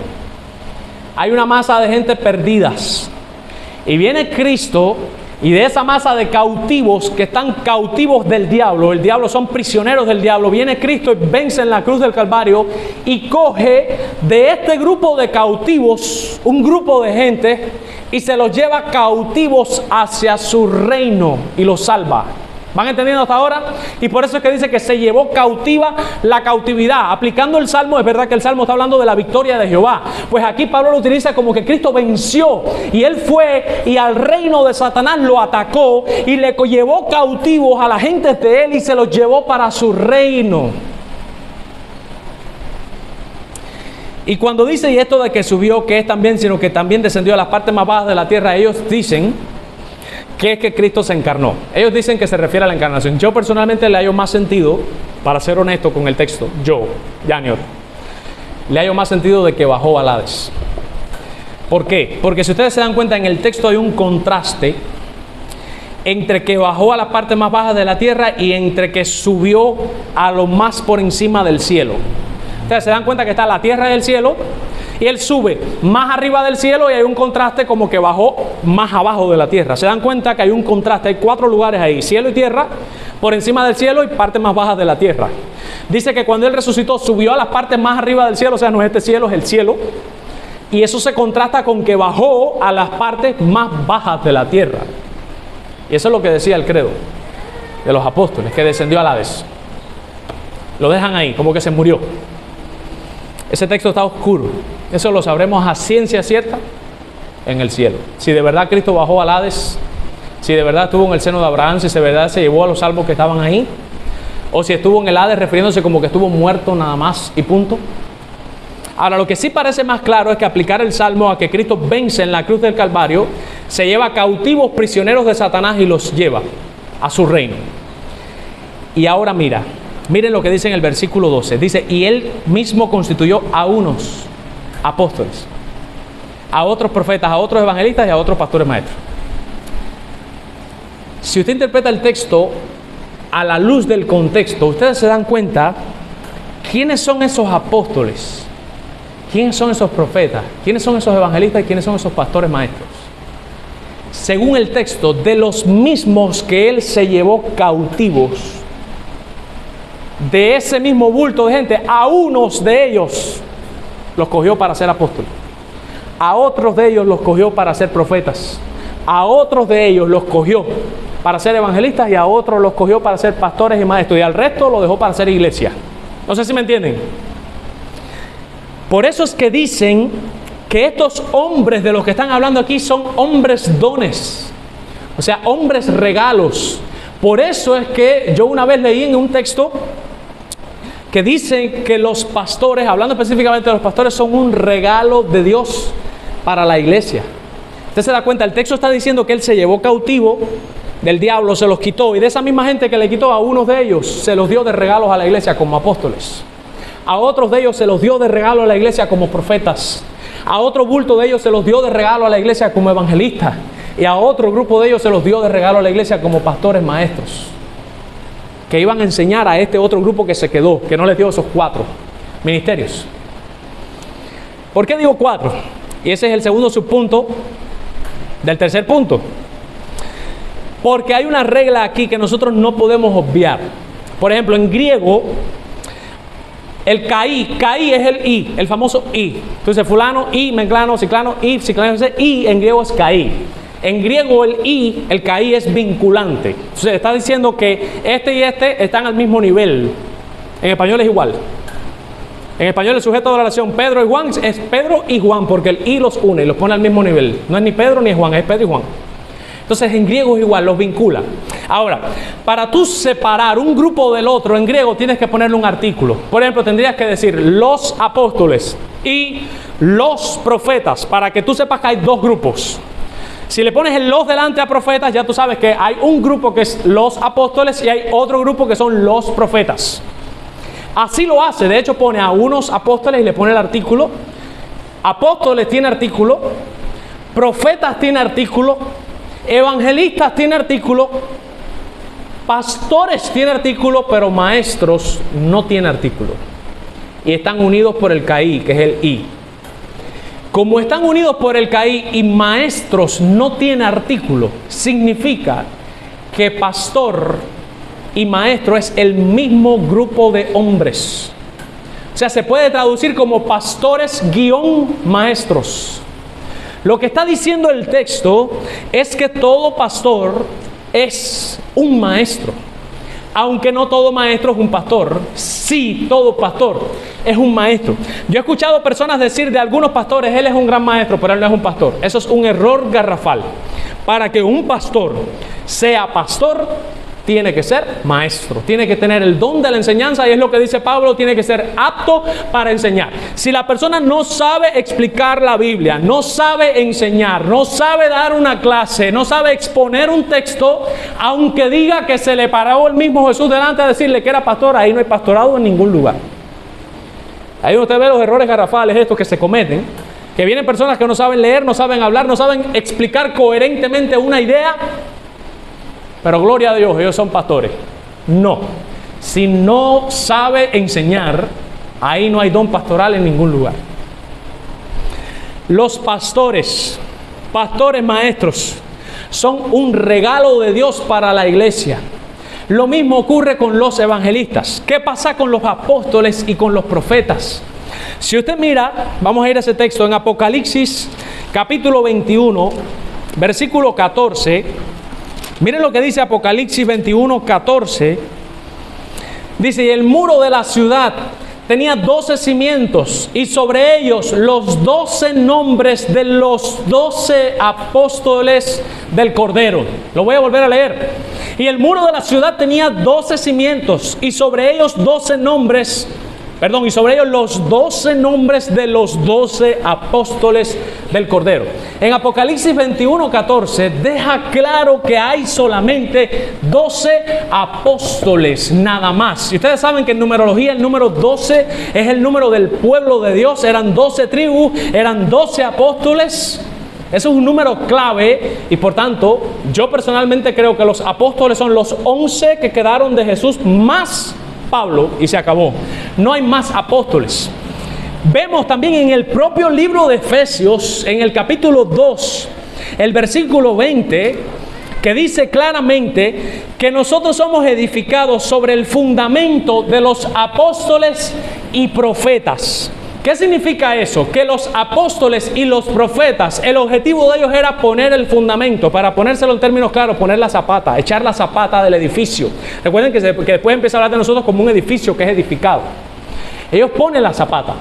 [SPEAKER 1] hay una masa de gente perdidas, y viene Cristo, y de esa masa de cautivos que están cautivos del diablo, el diablo son prisioneros del diablo, viene Cristo y vence en la cruz del Calvario y coge de este grupo de cautivos un grupo de gente y se los lleva cautivos hacia su reino y los salva. ¿Van entendiendo hasta ahora? Y por eso es que dice que se llevó cautiva la cautividad. Aplicando el Salmo, es verdad que el Salmo está hablando de la victoria de Jehová. Pues aquí Pablo lo utiliza como que Cristo venció y Él fue y al reino de Satanás lo atacó y le llevó cautivos a la gente de Él y se los llevó para su reino. Y cuando dice, y esto de que subió, que es también, sino que también descendió a las partes más bajas de la tierra, ellos dicen que es que Cristo se encarnó. Ellos dicen que se refiere a la encarnación. Yo personalmente le hallo más sentido, para ser honesto con el texto, Janiot, le hallo más sentido de que bajó al Hades. ¿Por qué? Porque si ustedes se dan cuenta, en el texto hay un contraste entre que bajó a la parte más baja de la tierra y entre que subió a lo más por encima del cielo. Ustedes se dan cuenta que está la tierra y el cielo, y Él sube más arriba del cielo y hay un contraste como que bajó más abajo de la tierra. Se dan cuenta que hay un contraste, hay 4 lugares ahí, cielo y tierra, por encima del cielo y partes más bajas de la tierra. Dice que cuando Él resucitó subió a las partes más arriba del cielo, o sea, no es este cielo, es el cielo. Y eso se contrasta con que bajó a las partes más bajas de la tierra. Y eso es lo que decía el credo de los apóstoles, que descendió al Hades. Lo dejan ahí, como que se murió. Ese texto está oscuro. Eso lo sabremos a ciencia cierta en el cielo. Si de verdad Cristo bajó al Hades, si de verdad estuvo en el seno de Abraham, si de verdad se llevó a los salvos que estaban ahí, o si estuvo en el Hades refiriéndose como que estuvo muerto nada más y punto. Ahora, lo que sí parece más claro es que aplicar el Salmo a que Cristo vence en la cruz del Calvario, se lleva cautivos prisioneros de Satanás y los lleva a su reino. Y ahora miren lo que dice en el versículo 12. Dice, y Él mismo constituyó a unos apóstoles, a otros profetas, a otros evangelistas y a otros pastores maestros. Si usted interpreta el texto a la luz del contexto, ustedes se dan cuenta quiénes son esos apóstoles, quiénes son esos profetas, quiénes son esos evangelistas y quiénes son esos pastores maestros. Según el texto, de los mismos que Él se llevó cautivos, de ese mismo bulto de gente, a unos de ellos los cogió para ser apóstoles. A otros de ellos los cogió para ser profetas. A otros de ellos los cogió para ser evangelistas y a otros los cogió para ser pastores y maestros. Y al resto lo dejó para ser iglesia. No sé si me entienden. Por eso es que dicen que estos hombres de los que están hablando aquí son hombres dones. O sea, hombres regalos. Por eso es que yo una vez leí en un texto que dicen que los pastores, hablando específicamente de los pastores, son un regalo de Dios para la iglesia. Usted se da cuenta, el texto está diciendo que Él se llevó cautivo del diablo, se los quitó, y de esa misma gente que le quitó, a unos de ellos se los dio de regalos a la iglesia como apóstoles. A otros de ellos se los dio de regalo a la iglesia como profetas. A otro bulto de ellos se los dio de regalo a la iglesia como evangelistas. Y a otro grupo de ellos se los dio de regalo a la iglesia como pastores maestros, que iban a enseñar a este otro grupo que se quedó, que no les dio esos 4 ministerios. ¿Por qué digo 4? Y ese es el segundo subpunto del tercer punto. Porque hay una regla aquí que nosotros no podemos obviar. Por ejemplo, en griego, el caí es el i, el famoso i. Entonces, fulano, i, mengano, ciclano, i, i en griego es caí. En griego el caí es vinculante. Entonces está diciendo que este y este están al mismo nivel. En español es igual. En español el sujeto de la oración Pedro y Juan es Pedro y Juan, porque el i los une y los pone al mismo nivel. No es ni Pedro ni Juan, es Pedro y Juan. Entonces en griego es igual, los vincula. Ahora, para tú separar un grupo del otro en griego tienes que ponerle un artículo. Por ejemplo, tendrías que decir los apóstoles y los profetas, para que tú sepas que hay 2 grupos. Si le pones el los delante a profetas, ya tú sabes que hay un grupo que es los apóstoles y hay otro grupo que son los profetas. Así lo hace, de hecho pone a unos apóstoles y le pone el artículo. Apóstoles tiene artículo, profetas tiene artículo, evangelistas tiene artículo, pastores tiene artículo, pero maestros no tiene artículo. Y están unidos por el caí, que es el i. Como están unidos por el caí y maestros no tiene artículo, significa que pastor y maestro es el mismo grupo de hombres. O sea, se puede traducir como pastores _ maestros. Lo que está diciendo el texto es que todo pastor es un maestro. Aunque no todo maestro es un pastor, sí, todo pastor es un maestro. Yo he escuchado personas decir de algunos pastores, él es un gran maestro, pero él no es un pastor. Eso es un error garrafal. Para que un pastor sea pastor, tiene que ser maestro, tiene que tener el don de la enseñanza, y es lo que dice Pablo, tiene que ser apto para enseñar. Si la persona no sabe explicar la Biblia, no sabe enseñar, no sabe dar una clase, no sabe exponer un texto, aunque diga que se le paró el mismo Jesús delante a decirle que era pastor, ahí no hay pastorado en ningún lugar. Ahí usted ve los errores garrafales estos que se cometen, que vienen personas que no saben leer, no saben hablar, no saben explicar coherentemente una idea, pero gloria a Dios, ellos son pastores. No, si no sabe enseñar, ahí no hay don pastoral en ningún lugar. Los pastores maestros, son un regalo de Dios para la iglesia. Lo mismo ocurre con los evangelistas. ¿Qué pasa con los apóstoles y con los profetas? Si usted mira, vamos a ir a ese texto en Apocalipsis capítulo 21, versículo 14. Miren lo que dice Apocalipsis 21, 14. Dice, y el muro de la ciudad tenía 12 cimientos, y sobre ellos los 12 nombres de los 12 apóstoles del Cordero. Lo voy a volver a leer. Y el muro de la ciudad tenía 12 cimientos, y sobre ellos y sobre ellos los 12 nombres de los 12 apóstoles del Cordero. En Apocalipsis 21, 14 deja claro que hay solamente 12 apóstoles, nada más. Y ustedes saben que en numerología el número 12 es el número del pueblo de Dios. Eran 12 tribus, eran 12 apóstoles. Eso es un número clave, y por tanto yo personalmente creo que los apóstoles son los 11 que quedaron de Jesús más Pablo, y se acabó. No hay más apóstoles. Vemos también en el propio libro de Efesios, en el capítulo 2, el versículo 20, que dice claramente que nosotros somos edificados sobre el fundamento de los apóstoles y profetas. ¿Qué significa eso? Que los apóstoles y los profetas, el objetivo de ellos era poner el fundamento. Para ponérselo en términos claros, poner la zapata, echar la zapata del edificio. Recuerden que después empieza a hablar de nosotros como un edificio que es edificado. Ellos ponen la zapata.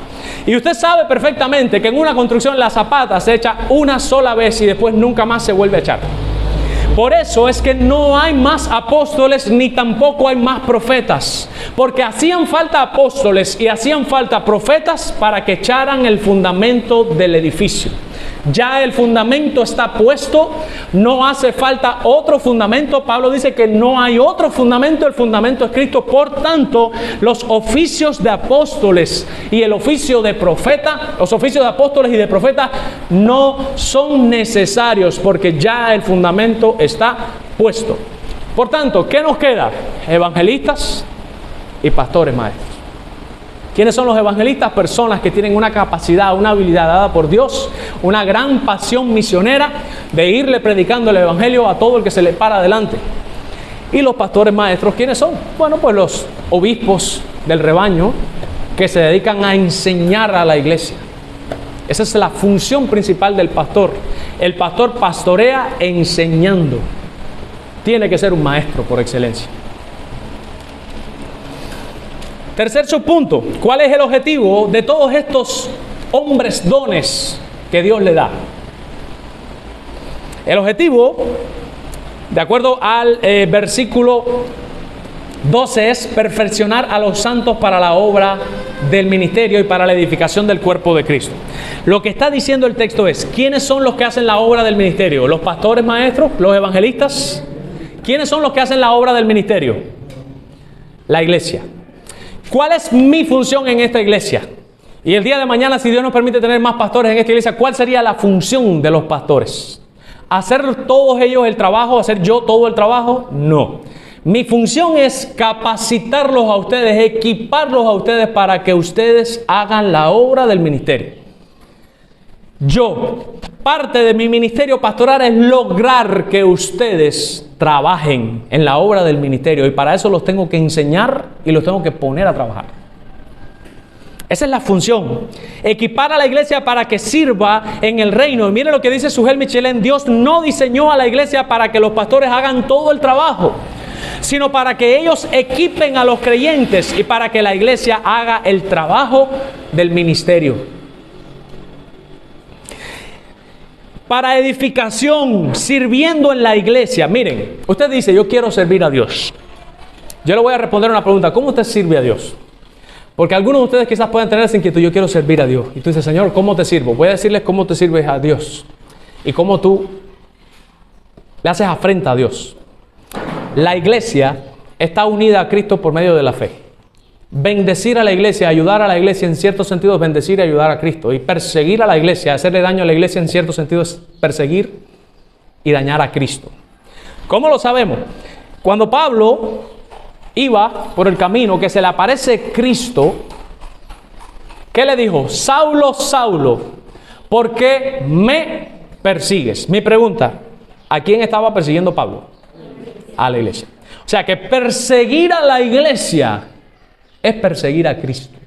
[SPEAKER 1] Y usted sabe perfectamente que en una construcción la zapata se echa una sola vez y después nunca más se vuelve a echar. Por eso es que no hay más apóstoles ni tampoco hay más profetas. Porque hacían falta apóstoles y hacían falta profetas para que echaran el fundamento del edificio. Ya el fundamento está puesto, no hace falta otro fundamento. Pablo dice que no hay otro fundamento, el fundamento es Cristo. Por tanto, los oficios de apóstoles y el oficio de profeta, los oficios de apóstoles y de profeta no son necesarios porque ya el fundamento está puesto. Por tanto, ¿qué nos queda? Evangelistas y pastores maestros. ¿Quiénes son los evangelistas? Personas que tienen una capacidad, una habilidad dada por Dios, una gran pasión misionera de irle predicando el evangelio a todo el que se le para adelante. Y los pastores maestros, ¿quiénes son? Bueno, pues los obispos del rebaño que se dedican a enseñar a la iglesia. Esa es la función principal del pastor. El pastor pastorea enseñando. Tiene que ser un maestro por excelencia. Tercer subpunto, ¿cuál es el objetivo de todos estos hombres dones que Dios le da? El objetivo, de acuerdo al versículo 12, es perfeccionar a los santos para la obra del ministerio y para la edificación del cuerpo de Cristo. Lo que está diciendo el texto es, ¿quiénes son los que hacen la obra del ministerio? ¿Los pastores maestros? ¿Los evangelistas? ¿Quiénes son los que hacen la obra del ministerio? La iglesia. ¿Cuál es mi función en esta iglesia? Y el día de mañana, si Dios nos permite tener más pastores en esta iglesia, ¿cuál sería la función de los pastores? ¿Hacer todos ellos el trabajo? ¿Hacer yo todo el trabajo? No. Mi función es capacitarlos a ustedes, equiparlos a ustedes para que ustedes hagan la obra del ministerio. Parte de mi ministerio pastoral es lograr que ustedes trabajen en la obra del ministerio y para eso los tengo que enseñar y los tengo que poner a trabajar. Esa es la función, equipar a la iglesia para que sirva en el reino. Y mire lo que dice Sujel Michelén: Dios no diseñó a la iglesia para que los pastores hagan todo el trabajo, sino para que ellos equipen a los creyentes y para que la iglesia haga el trabajo del ministerio. Para edificación, sirviendo en la iglesia. Miren, usted dice, yo quiero servir a Dios. Yo le voy a responder una pregunta: ¿cómo usted sirve a Dios? Porque algunos de ustedes quizás puedan tener esa inquietud: yo quiero servir a Dios. Y tú dices, Señor, ¿cómo te sirvo? Voy a decirles cómo te sirves a Dios y cómo tú le haces afrenta a Dios. La iglesia está unida a Cristo por medio de la fe. Bendecir a la iglesia, ayudar a la iglesia en cierto sentido es bendecir y ayudar a Cristo. Y perseguir a la iglesia, hacerle daño a la iglesia en cierto sentido es perseguir y dañar a Cristo. ¿Cómo lo sabemos? Cuando Pablo iba por el camino, que se le aparece Cristo, ¿qué le dijo? Saulo, Saulo, ¿por qué me persigues? Mi pregunta, ¿a quién estaba persiguiendo Pablo? A la iglesia. O sea que perseguir a la iglesia es perseguir a Cristo.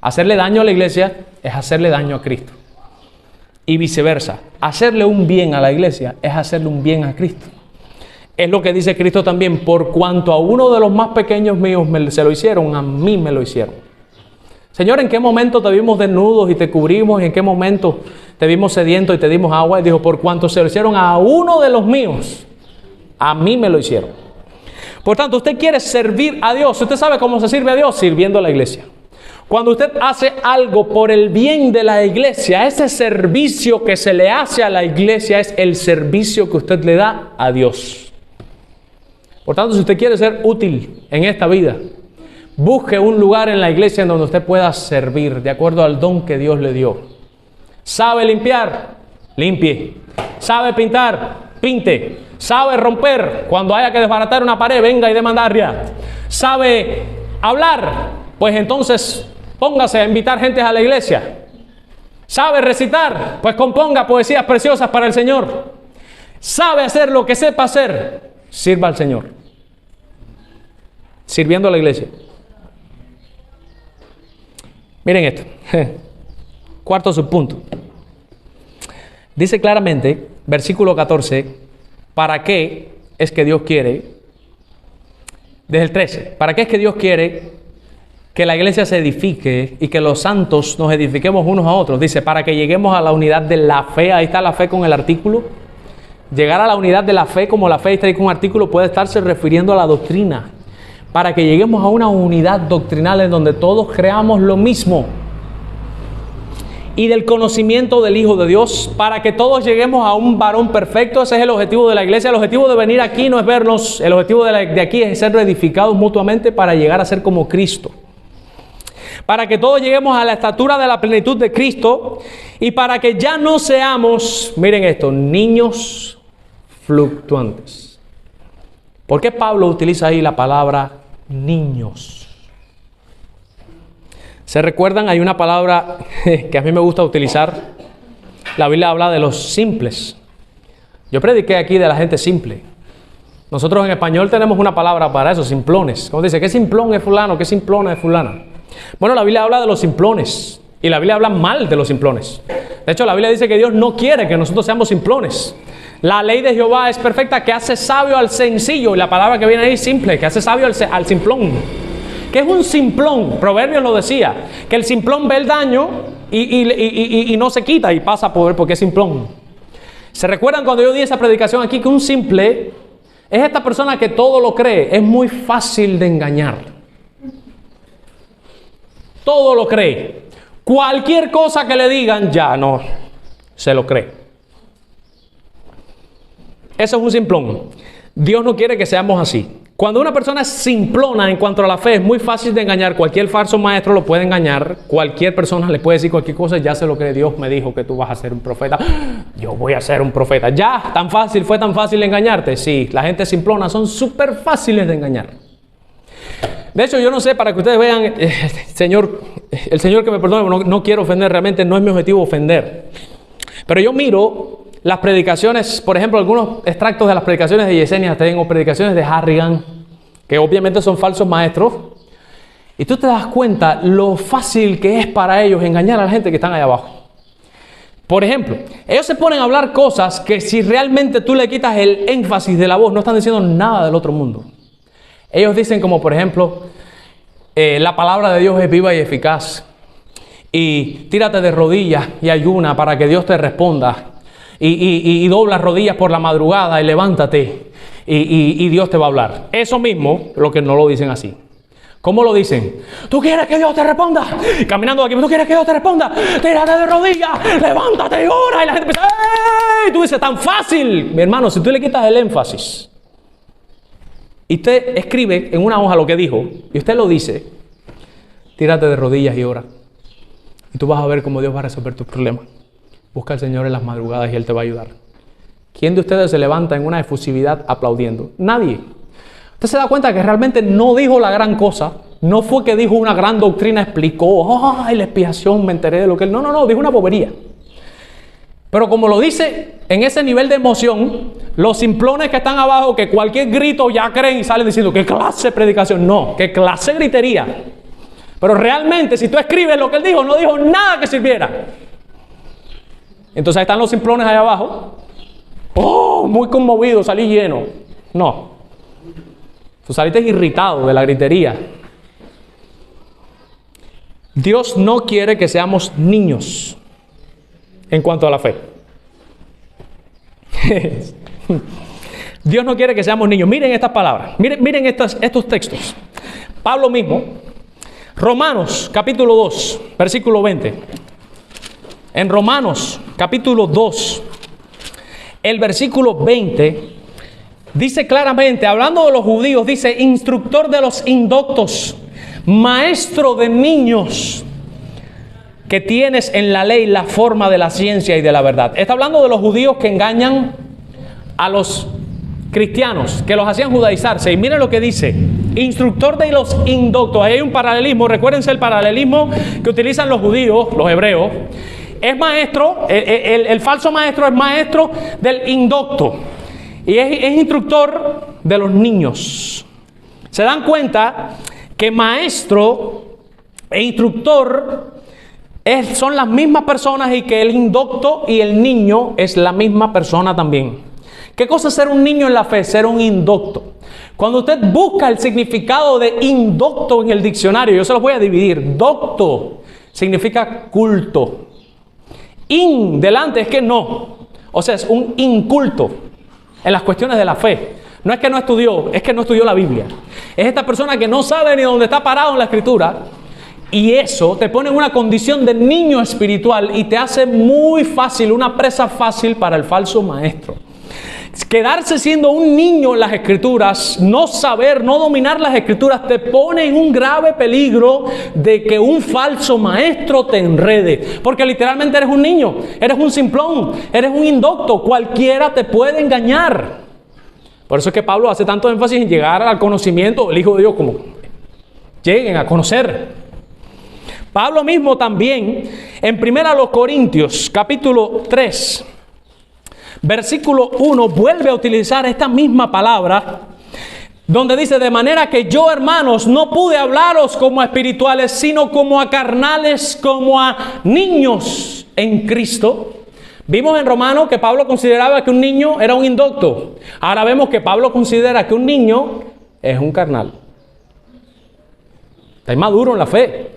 [SPEAKER 1] Hacerle daño a la iglesia es hacerle daño a Cristo. Y viceversa. Hacerle un bien a la iglesia es hacerle un bien a Cristo. Es lo que dice Cristo también: por cuanto a uno de los más pequeños míos se lo hicieron, a mí me lo hicieron. Señor, ¿en qué momento te vimos desnudos y te cubrimos? ¿En qué momento te vimos sediento y te dimos agua? Y dijo, por cuanto se lo hicieron a uno de los míos, a mí me lo hicieron. Por tanto, usted quiere servir a Dios. ¿Usted sabe cómo se sirve a Dios? Sirviendo a la iglesia. Cuando usted hace algo por el bien de la iglesia, ese servicio que se le hace a la iglesia es el servicio que usted le da a Dios. Por tanto, si usted quiere ser útil en esta vida, busque un lugar en la iglesia en donde usted pueda servir de acuerdo al don que Dios le dio. ¿Sabe limpiar? Limpie. ¿Sabe pintar? Pinte. ¿Sabe romper? Cuando haya que desbaratar una pared, venga y demandarla. ¿Sabe hablar? Pues entonces póngase a invitar gente a la iglesia. ¿Sabe recitar? Pues componga poesías preciosas para el Señor. ¿Sabe hacer lo que sepa hacer? Sirva al Señor. Sirviendo a la iglesia. Miren esto. Cuarto subpunto. Dice claramente, versículo 14, ¿para qué es que Dios quiere? Desde el 13, ¿para qué es que Dios quiere que la iglesia se edifique y que los santos nos edifiquemos unos a otros? Dice, para que lleguemos a la unidad de la fe. Ahí está la fe con el artículo. Llegar a la unidad de la fe, como la fe está ahí con un artículo, puede estarse refiriendo a la doctrina. Para que lleguemos a una unidad doctrinal en donde todos creamos lo mismo. Y del conocimiento del Hijo de Dios, para que todos lleguemos a un varón perfecto. Ese es el objetivo de la iglesia. El objetivo de venir aquí no es vernos, el objetivo de aquí es ser edificados mutuamente para llegar a ser como Cristo. Para que todos lleguemos a la estatura de la plenitud de Cristo y para que ya no seamos, miren esto, niños fluctuantes. ¿Por qué Pablo utiliza ahí la palabra niños? ¿Se recuerdan? Hay una palabra que a mí me gusta utilizar. La Biblia habla de los simples. Yo prediqué aquí de la gente simple. Nosotros en español tenemos una palabra para eso, simplones. Como dice, ¿qué simplón es fulano? ¿Qué simplona es fulana? Bueno, la Biblia habla de los simplones. Y la Biblia habla mal de los simplones. De hecho, la Biblia dice que Dios no quiere que nosotros seamos simplones. La ley de Jehová es perfecta, que hace sabio al sencillo. Y la palabra que viene ahí, simple, que hace sabio al simplón. ¿Qué es un simplón? Proverbios lo decía, que el simplón ve el daño y no se quita y pasa por porque es simplón. ¿Se recuerdan cuando yo di esa predicación aquí que un simple es esta persona que todo lo cree? Es muy fácil de engañar. Todo lo cree. Cualquier cosa que le digan, ya no, se lo cree. Eso es un simplón. Dios no quiere que seamos así. Cuando una persona es simplona en cuanto a la fe, es muy fácil de engañar. Cualquier falso maestro lo puede engañar. Cualquier persona le puede decir cualquier cosa, ya se lo cree. Dios me dijo que tú vas a ser un profeta. Yo voy a ser un profeta. Ya, tan fácil, fue tan fácil engañarte. Sí, la gente simplona son súper fáciles de engañar. De hecho, yo no sé, para que ustedes vean, el Señor que me perdone, no quiero ofender, realmente no es mi objetivo ofender. Pero yo miro las predicaciones, por ejemplo, algunos extractos de las predicaciones de Yesenia Ten o predicaciones de Harrigan, que obviamente son falsos maestros, y tú te das cuenta lo fácil que es para ellos engañar a la gente que están allá abajo. Por ejemplo, ellos se ponen a hablar cosas que si realmente tú le quitas el énfasis de la voz, no están diciendo nada del otro mundo. Ellos dicen como, por ejemplo, la palabra de Dios es viva y eficaz, y tírate de rodillas y ayuna para que Dios te responda. Y dobla rodillas por la madrugada y levántate y Dios te va a hablar. Eso mismo, lo que no lo dicen así. ¿Cómo lo dicen? ¿Tú quieres que Dios te responda? Caminando aquí, ¿tú quieres que Dios te responda? Tírate de rodillas, levántate y ora. Y la gente empieza, ¡ey! Tú dices, tan fácil. Mi hermano, si tú le quitas el énfasis y usted escribe en una hoja lo que dijo y usted lo dice, tírate de rodillas y ora. Y tú vas a ver cómo Dios va a resolver tus problemas. Busca al Señor en las madrugadas y Él te va a ayudar. ¿Quién de ustedes se levanta en una efusividad aplaudiendo? Nadie. Usted se da cuenta que realmente no dijo la gran cosa. No fue que dijo una gran doctrina, explicó, ¡ay, la expiación, me enteré de lo que él... No, dijo una bobería. Pero como lo dice en ese nivel de emoción, los simplones que están abajo, que cualquier grito ya creen y salen diciendo, ¿qué clase de predicación? No, ¿qué clase de gritería? Pero realmente, si tú escribes lo que él dijo, no dijo nada que sirviera. Entonces ahí están los simplones allá abajo. ¡Oh! Muy conmovido, salí lleno. No. Tú saliste irritado de la gritería. Dios no quiere que seamos niños en cuanto a la fe. Dios no quiere que seamos niños. Miren estas palabras. Miren estos textos. Pablo mismo. Romanos capítulo 2, versículo 20. En Romanos capítulo 2, el versículo 20, dice claramente, hablando de los judíos, dice, instructor de los indoctos, maestro de niños, que tienes en la ley la forma de la ciencia y de la verdad. Está hablando de los judíos que engañan a los cristianos, que los hacían judaizarse. Y miren lo que dice, instructor de los indoctos. Ahí hay un paralelismo, recuérdense el paralelismo que utilizan los judíos, los hebreos. Es maestro, el falso maestro es maestro del indocto y es instructor de los niños. ¿Se dan cuenta que maestro e instructor son las mismas personas y que el indocto y el niño es la misma persona también. ¿Qué cosa es ser un niño en la fe? Ser un indocto. Cuando usted busca el significado de indocto en el diccionario, yo se los voy a dividir. Docto significa culto. In, delante, es que no. O sea, es un inculto en las cuestiones de la fe. No es que no estudió, es que no estudió la Biblia. Es esta persona que no sabe ni dónde está parado en la Escritura. Y eso te pone en una condición de niño espiritual y te hace muy fácil, una presa fácil para el falso maestro. Quedarse siendo un niño en las Escrituras, no saber, no dominar las Escrituras, te pone en un grave peligro de que un falso maestro te enrede. Porque literalmente eres un niño, eres un simplón, eres un indocto, cualquiera te puede engañar. Por eso es que Pablo hace tanto énfasis en llegar al conocimiento del Hijo de Dios, como lleguen a conocer. Pablo mismo también, en 1 Corintios, capítulo 3, versículo 1, vuelve a utilizar esta misma palabra, donde dice: de manera que yo, hermanos, no pude hablaros como a espirituales, sino como a carnales, como a niños en Cristo. Vimos en Romanos que Pablo consideraba que un niño era un indocto. Ahora vemos que Pablo considera que un niño es un carnal. Está inmaduro en la fe.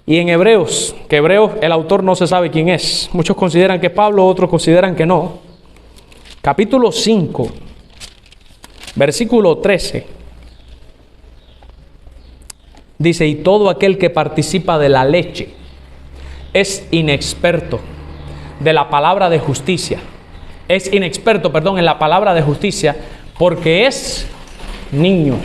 [SPEAKER 1] Y en Hebreos, que Hebreos el autor no se sabe quién es. Muchos consideran que es Pablo, otros consideran que no. Capítulo 5, versículo 13. Dice: y todo aquel que participa de la leche es inexperto de la palabra de justicia. Es inexperto, perdón, en la palabra de justicia, porque es niño.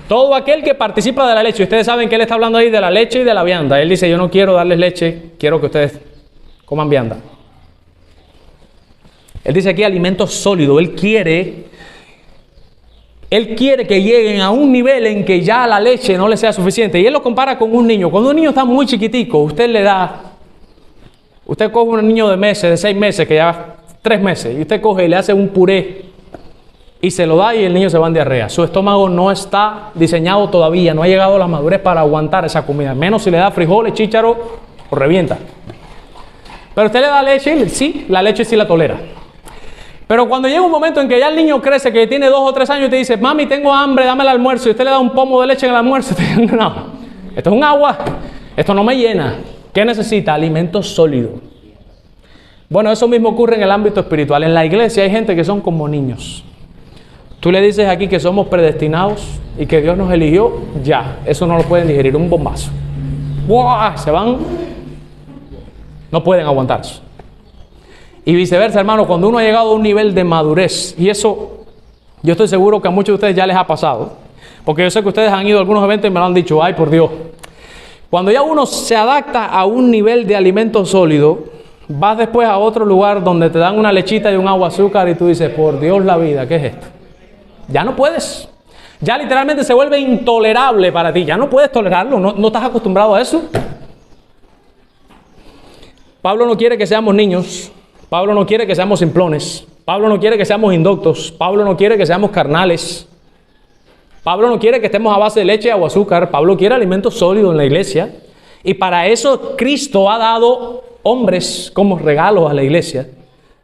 [SPEAKER 1] Todo aquel que participa de la leche. Ustedes saben que él está hablando ahí de la leche y de la vianda. Él dice: yo no quiero darles leche, quiero que ustedes coman vianda. Él dice aquí alimento sólido. Él quiere que lleguen a un nivel en que ya la leche no les sea suficiente. Y él lo compara con un niño. Cuando un niño está muy chiquitico, usted coge un niño de meses, de 6 meses, que ya 3 meses, y usted coge y le hace un puré y se lo da y el niño se va en diarrea. Su estómago no está diseñado todavía, no ha llegado a la madurez para aguantar esa comida. Menos si le da frijoles, chícharo, o revienta. Pero usted le da leche, sí, la leche sí la tolera. Pero cuando llega un momento en que ya el niño crece, que tiene 2 o 3 años y te dice: mami, tengo hambre, dame el almuerzo, y usted le da un pomo de leche en el almuerzo, y usted dice: no, esto es un agua, esto no me llena. ¿Qué necesita? Alimento sólido. Bueno, eso mismo ocurre en el ámbito espiritual. En la iglesia hay gente que son como niños. Tú le dices aquí que somos predestinados y que Dios nos eligió, ya, eso no lo pueden digerir, un bombazo. ¡Buah! Se van, no pueden aguantar eso. Y viceversa, hermano, cuando uno ha llegado a un nivel de madurez, y eso yo estoy seguro que a muchos de ustedes ya les ha pasado, porque yo sé que ustedes han ido a algunos eventos y me lo han dicho: ay, por Dios. Cuando ya uno se adapta a un nivel de alimento sólido, vas después a otro lugar donde te dan una lechita y un agua azúcar y tú dices: por Dios la vida, ¿qué es esto? Ya no puedes. Ya literalmente se vuelve intolerable para ti. Ya no puedes tolerarlo. No estás acostumbrado a eso. Pablo no quiere que seamos niños. Pablo no quiere que seamos simplones. Pablo no quiere que seamos indoctos. Pablo no quiere que seamos carnales. Pablo no quiere que estemos a base de leche o azúcar. Pablo quiere alimento sólido en la iglesia. Y para eso Cristo ha dado hombres como regalos a la iglesia,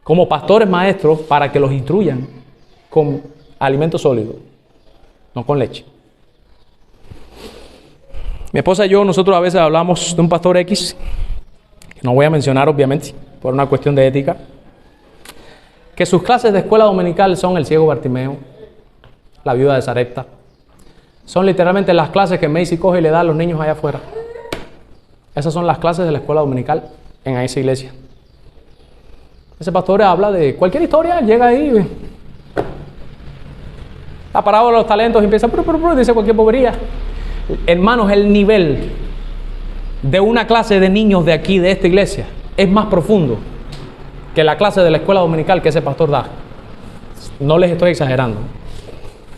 [SPEAKER 1] como pastores maestros, para que los instruyan con alimento sólido, no con leche. Mi esposa y yo, nosotros a veces hablamos de un pastor X, que no voy a mencionar obviamente, por una cuestión de ética, que sus clases de escuela dominical son el ciego Bartimeo, la viuda de Sarepta. Son literalmente las clases que Macy coge y le da a los niños allá afuera. Esas son las clases de la escuela dominical en esa iglesia. Ese pastor habla de cualquier historia, llega ahí, la parábola de los talentos, y empieza, dice cualquier bobería. Hermanos, el nivel de una clase de niños de aquí, de esta iglesia, es más profundo que la clase de la escuela dominical que ese pastor da. No les estoy exagerando.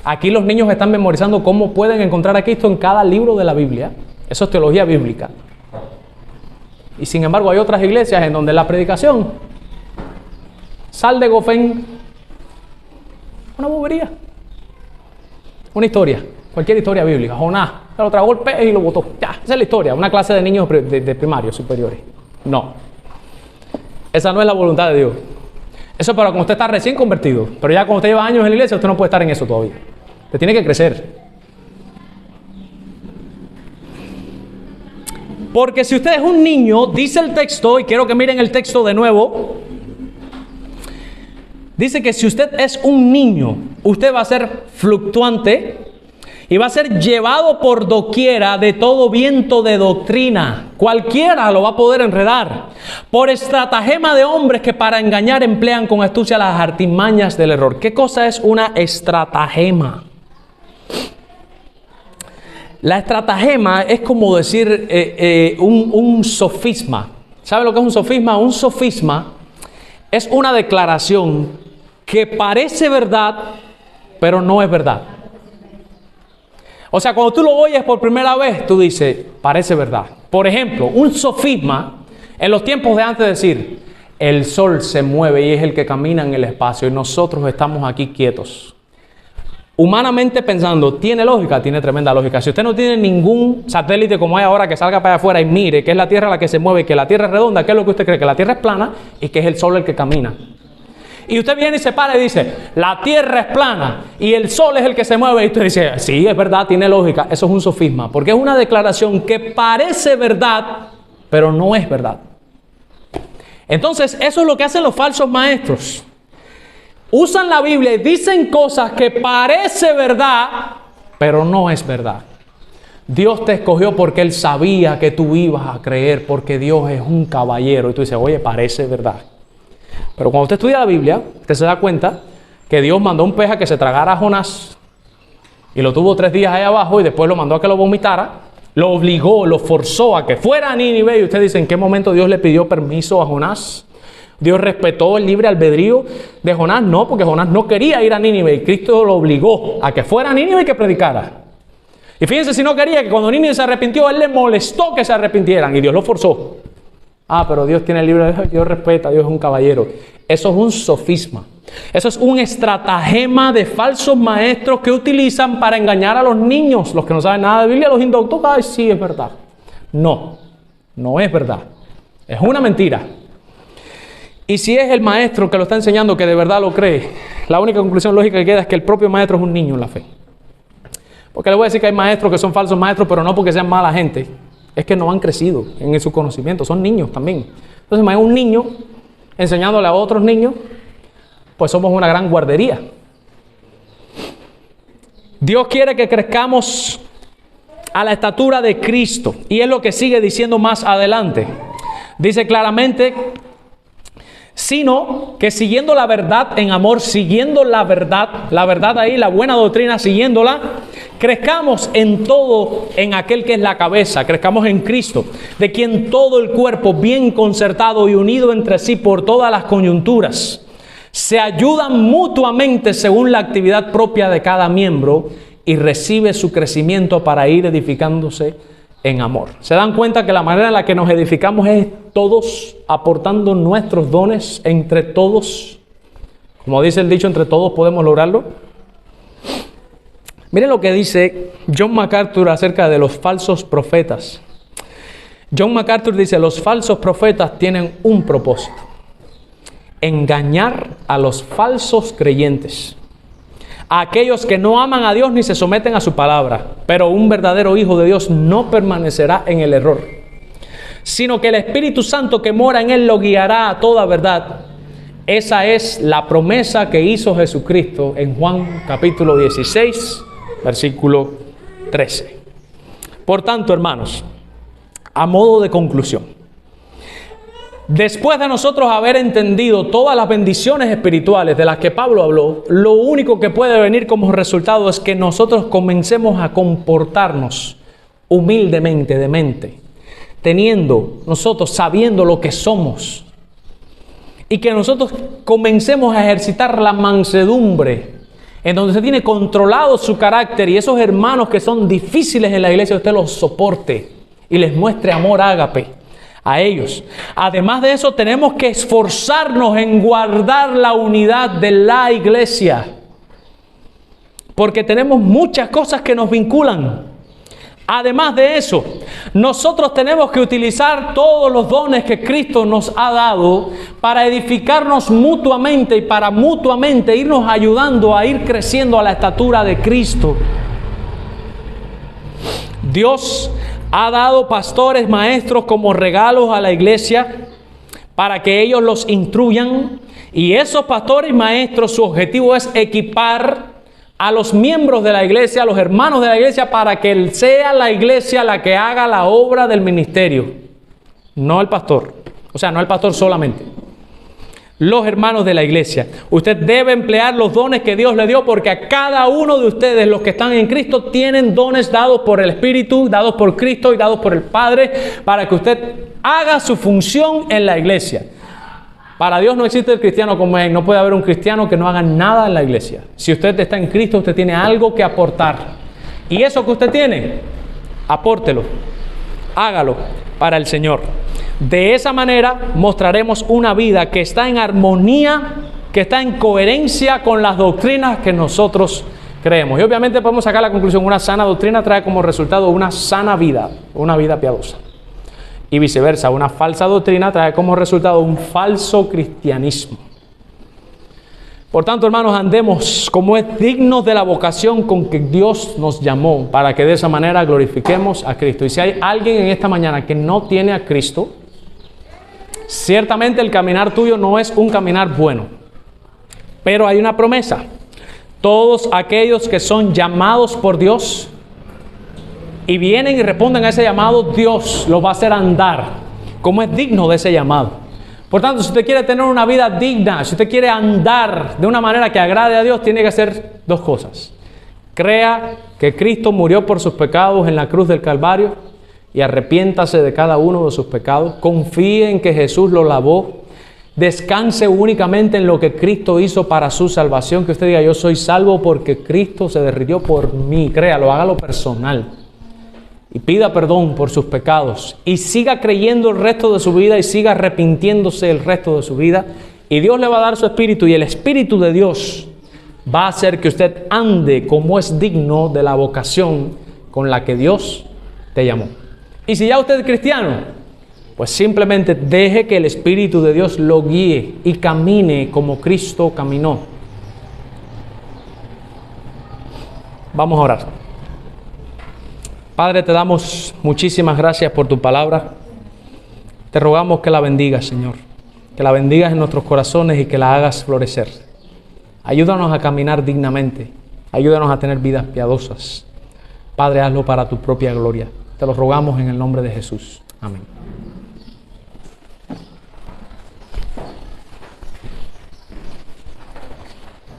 [SPEAKER 1] Aquí los niños están memorizando cómo pueden encontrar a Cristo en cada libro de la Biblia. Eso es teología bíblica. Y sin embargo hay otras iglesias en donde la predicación, sal de Gofén, una bobería. Una historia, cualquier historia bíblica. Jonás, se lo tragó el pez y lo botó. Ya, esa es la historia, una clase de niños de primarios superiores. No, esa no es la voluntad de Dios. Eso es para cuando usted está recién convertido, pero ya cuando usted lleva años en la iglesia, usted no puede estar en eso todavía. Usted tiene que crecer. Porque si usted es un niño, dice el texto, y quiero que miren el texto de nuevo, dice que si usted es un niño, usted va a ser fluctuante y va a ser llevado por doquiera de todo viento de doctrina. Cualquiera lo va a poder enredar por estratagema de hombres que para engañar emplean con astucia las artimañas del error. ¿Qué cosa es una estratagema? La estratagema es como decir un sofisma. ¿Sabe lo que es un sofisma? Un sofisma es una declaración que parece verdad, pero no es verdad. O sea, cuando tú lo oyes por primera vez, tú dices, parece verdad. Por ejemplo, un sofisma, en los tiempos de antes de decir, el sol se mueve y es el que camina en el espacio y nosotros estamos aquí quietos. Humanamente pensando, ¿tiene lógica? Tiene tremenda lógica. Si usted no tiene ningún satélite como hay ahora que salga para allá afuera y mire que es la Tierra la que se mueve, que la Tierra es redonda, ¿qué es lo que usted cree? Que la Tierra es plana y que es el sol el que camina. Y usted viene y se para y dice, la Tierra es plana y el sol es el que se mueve. Y usted dice, sí, es verdad, tiene lógica. Eso es un sofisma, porque es una declaración que parece verdad, pero no es verdad. Entonces, eso es lo que hacen los falsos maestros. Usan la Biblia y dicen cosas que parece verdad, pero no es verdad. Dios te escogió porque Él sabía que tú ibas a creer, porque Dios es un caballero. Y tú dices, oye, parece verdad. Pero cuando usted estudia la Biblia, usted se da cuenta que Dios mandó un pez a que se tragara a Jonás y lo tuvo 3 días ahí abajo y después lo mandó a que lo vomitara, lo obligó, lo forzó a que fuera a Nínive. Y usted dice, ¿en qué momento Dios le pidió permiso a Jonás? ¿Dios respetó el libre albedrío de Jonás? No, porque Jonás no quería ir a Nínive y Cristo lo obligó a que fuera a Nínive y que predicara. Y fíjense, si no quería, que cuando Nínive se arrepintió, Él le molestó que se arrepintieran y Dios lo forzó. Ah, pero Dios tiene el libre albedrío, Dios respeta, Dios es un caballero. Eso es un sofisma. Eso es un estratagema de falsos maestros que utilizan para engañar a los niños, los que no saben nada de Biblia, los indoctos. Ay, sí, es verdad. No, no es verdad. Es una mentira. Y si es el maestro que lo está enseñando que de verdad lo cree, la única conclusión lógica que queda es que el propio maestro es un niño en la fe. Porque le voy a decir que hay maestros que son falsos maestros, pero no porque sean mala gente. Es que no han crecido en su conocimiento, son niños también. Entonces, imagínate un niño enseñándole a otros niños, pues somos una gran guardería. Dios quiere que crezcamos a la estatura de Cristo. Y es lo que sigue diciendo más adelante. Dice claramente, sino que siguiendo la verdad en amor, siguiendo la verdad ahí, la buena doctrina, siguiéndola, crezcamos en todo en aquel que es la cabeza, crezcamos en Cristo, de quien todo el cuerpo bien concertado y unido entre sí por todas las coyunturas, se ayudan mutuamente según la actividad propia de cada miembro y recibe su crecimiento para ir edificándose en amor. ¿Se dan cuenta que la manera en la que nos edificamos es todos aportando nuestros dones entre todos? Como dice el dicho, entre todos podemos lograrlo. Miren lo que dice John MacArthur acerca de los falsos profetas. John MacArthur dice, los falsos profetas tienen un propósito: engañar a los falsos creyentes, a aquellos que no aman a Dios ni se someten a su palabra. Pero un verdadero hijo de Dios no permanecerá en el error, sino que el Espíritu Santo que mora en él lo guiará a toda verdad. Esa es la promesa que hizo Jesucristo en Juan capítulo 16, versículo 13. Por tanto, hermanos, a modo de conclusión, después de nosotros haber entendido todas las bendiciones espirituales de las que Pablo habló, lo único que puede venir como resultado es que nosotros comencemos a comportarnos humildemente de mente, sabiendo lo que somos, y que nosotros comencemos a ejercitar la mansedumbre, en donde se tiene controlado su carácter, y esos hermanos que son difíciles en la iglesia, usted los soporte y les muestre amor ágape a ellos. Además de eso, tenemos que esforzarnos en guardar la unidad de la iglesia, porque tenemos muchas cosas que nos vinculan. Además de eso, nosotros tenemos que utilizar todos los dones que Cristo nos ha dado para edificarnos mutuamente y para mutuamente irnos ayudando a ir creciendo a la estatura de Cristo. Dios ha dado pastores, maestros como regalos a la iglesia para que ellos los instruyan, y esos pastores y maestros, su objetivo es equipar a los miembros de la iglesia, a los hermanos de la iglesia, para que sea la iglesia la que haga la obra del ministerio, no el pastor. O sea, no el pastor solamente. Los hermanos de la iglesia. Usted debe emplear los dones que Dios le dio, porque a cada uno de ustedes, los que están en Cristo, tienen dones dados por el Espíritu, dados por Cristo y dados por el Padre, para que usted haga su función en la iglesia. Para Dios no existe el cristiano como él. No puede haber un cristiano que no haga nada en la iglesia. Si usted está en Cristo, usted tiene algo que aportar. Y eso que usted tiene, apórtelo, hágalo para el Señor. De esa manera mostraremos una vida que está en armonía, que está en coherencia con las doctrinas que nosotros creemos. Y obviamente podemos sacar la conclusión: una sana doctrina trae como resultado una sana vida, una vida piadosa. Y viceversa, una falsa doctrina trae como resultado un falso cristianismo. Por tanto, hermanos, andemos como es digno de la vocación con que Dios nos llamó, para que de esa manera glorifiquemos a Cristo. Y si hay alguien en esta mañana que no tiene a Cristo, ciertamente el caminar tuyo no es un caminar bueno. Pero hay una promesa: todos aquellos que son llamados por Dios y vienen y responden a ese llamado, Dios los va a hacer andar como es digno de ese llamado. Por tanto, si usted quiere tener una vida digna, si usted quiere andar de una manera que agrade a Dios, tiene que hacer dos cosas: crea que Cristo murió por sus pecados en la cruz del Calvario y arrepiéntase de cada uno de sus pecados. Confíe en que Jesús lo lavó. Descanse únicamente en lo que Cristo hizo para su salvación. Que usted diga: yo soy salvo porque Cristo se derritió por mí. Créalo, hágalo personal. Y pida perdón por sus pecados. Y siga creyendo el resto de su vida y siga arrepintiéndose el resto de su vida. Y Dios le va a dar su Espíritu. Y el Espíritu de Dios va a hacer que usted ande como es digno de la vocación con la que Dios te llamó. Y si ya usted es cristiano, pues simplemente deje que el Espíritu de Dios lo guíe y camine como Cristo caminó. Vamos a orar. Padre, te damos muchísimas gracias por tu palabra. Te rogamos que la bendigas, Señor. Que la bendigas en nuestros corazones y que la hagas florecer. Ayúdanos a caminar dignamente. Ayúdanos a tener vidas piadosas. Padre, hazlo para tu propia gloria. Te lo rogamos en el nombre de Jesús. Amén.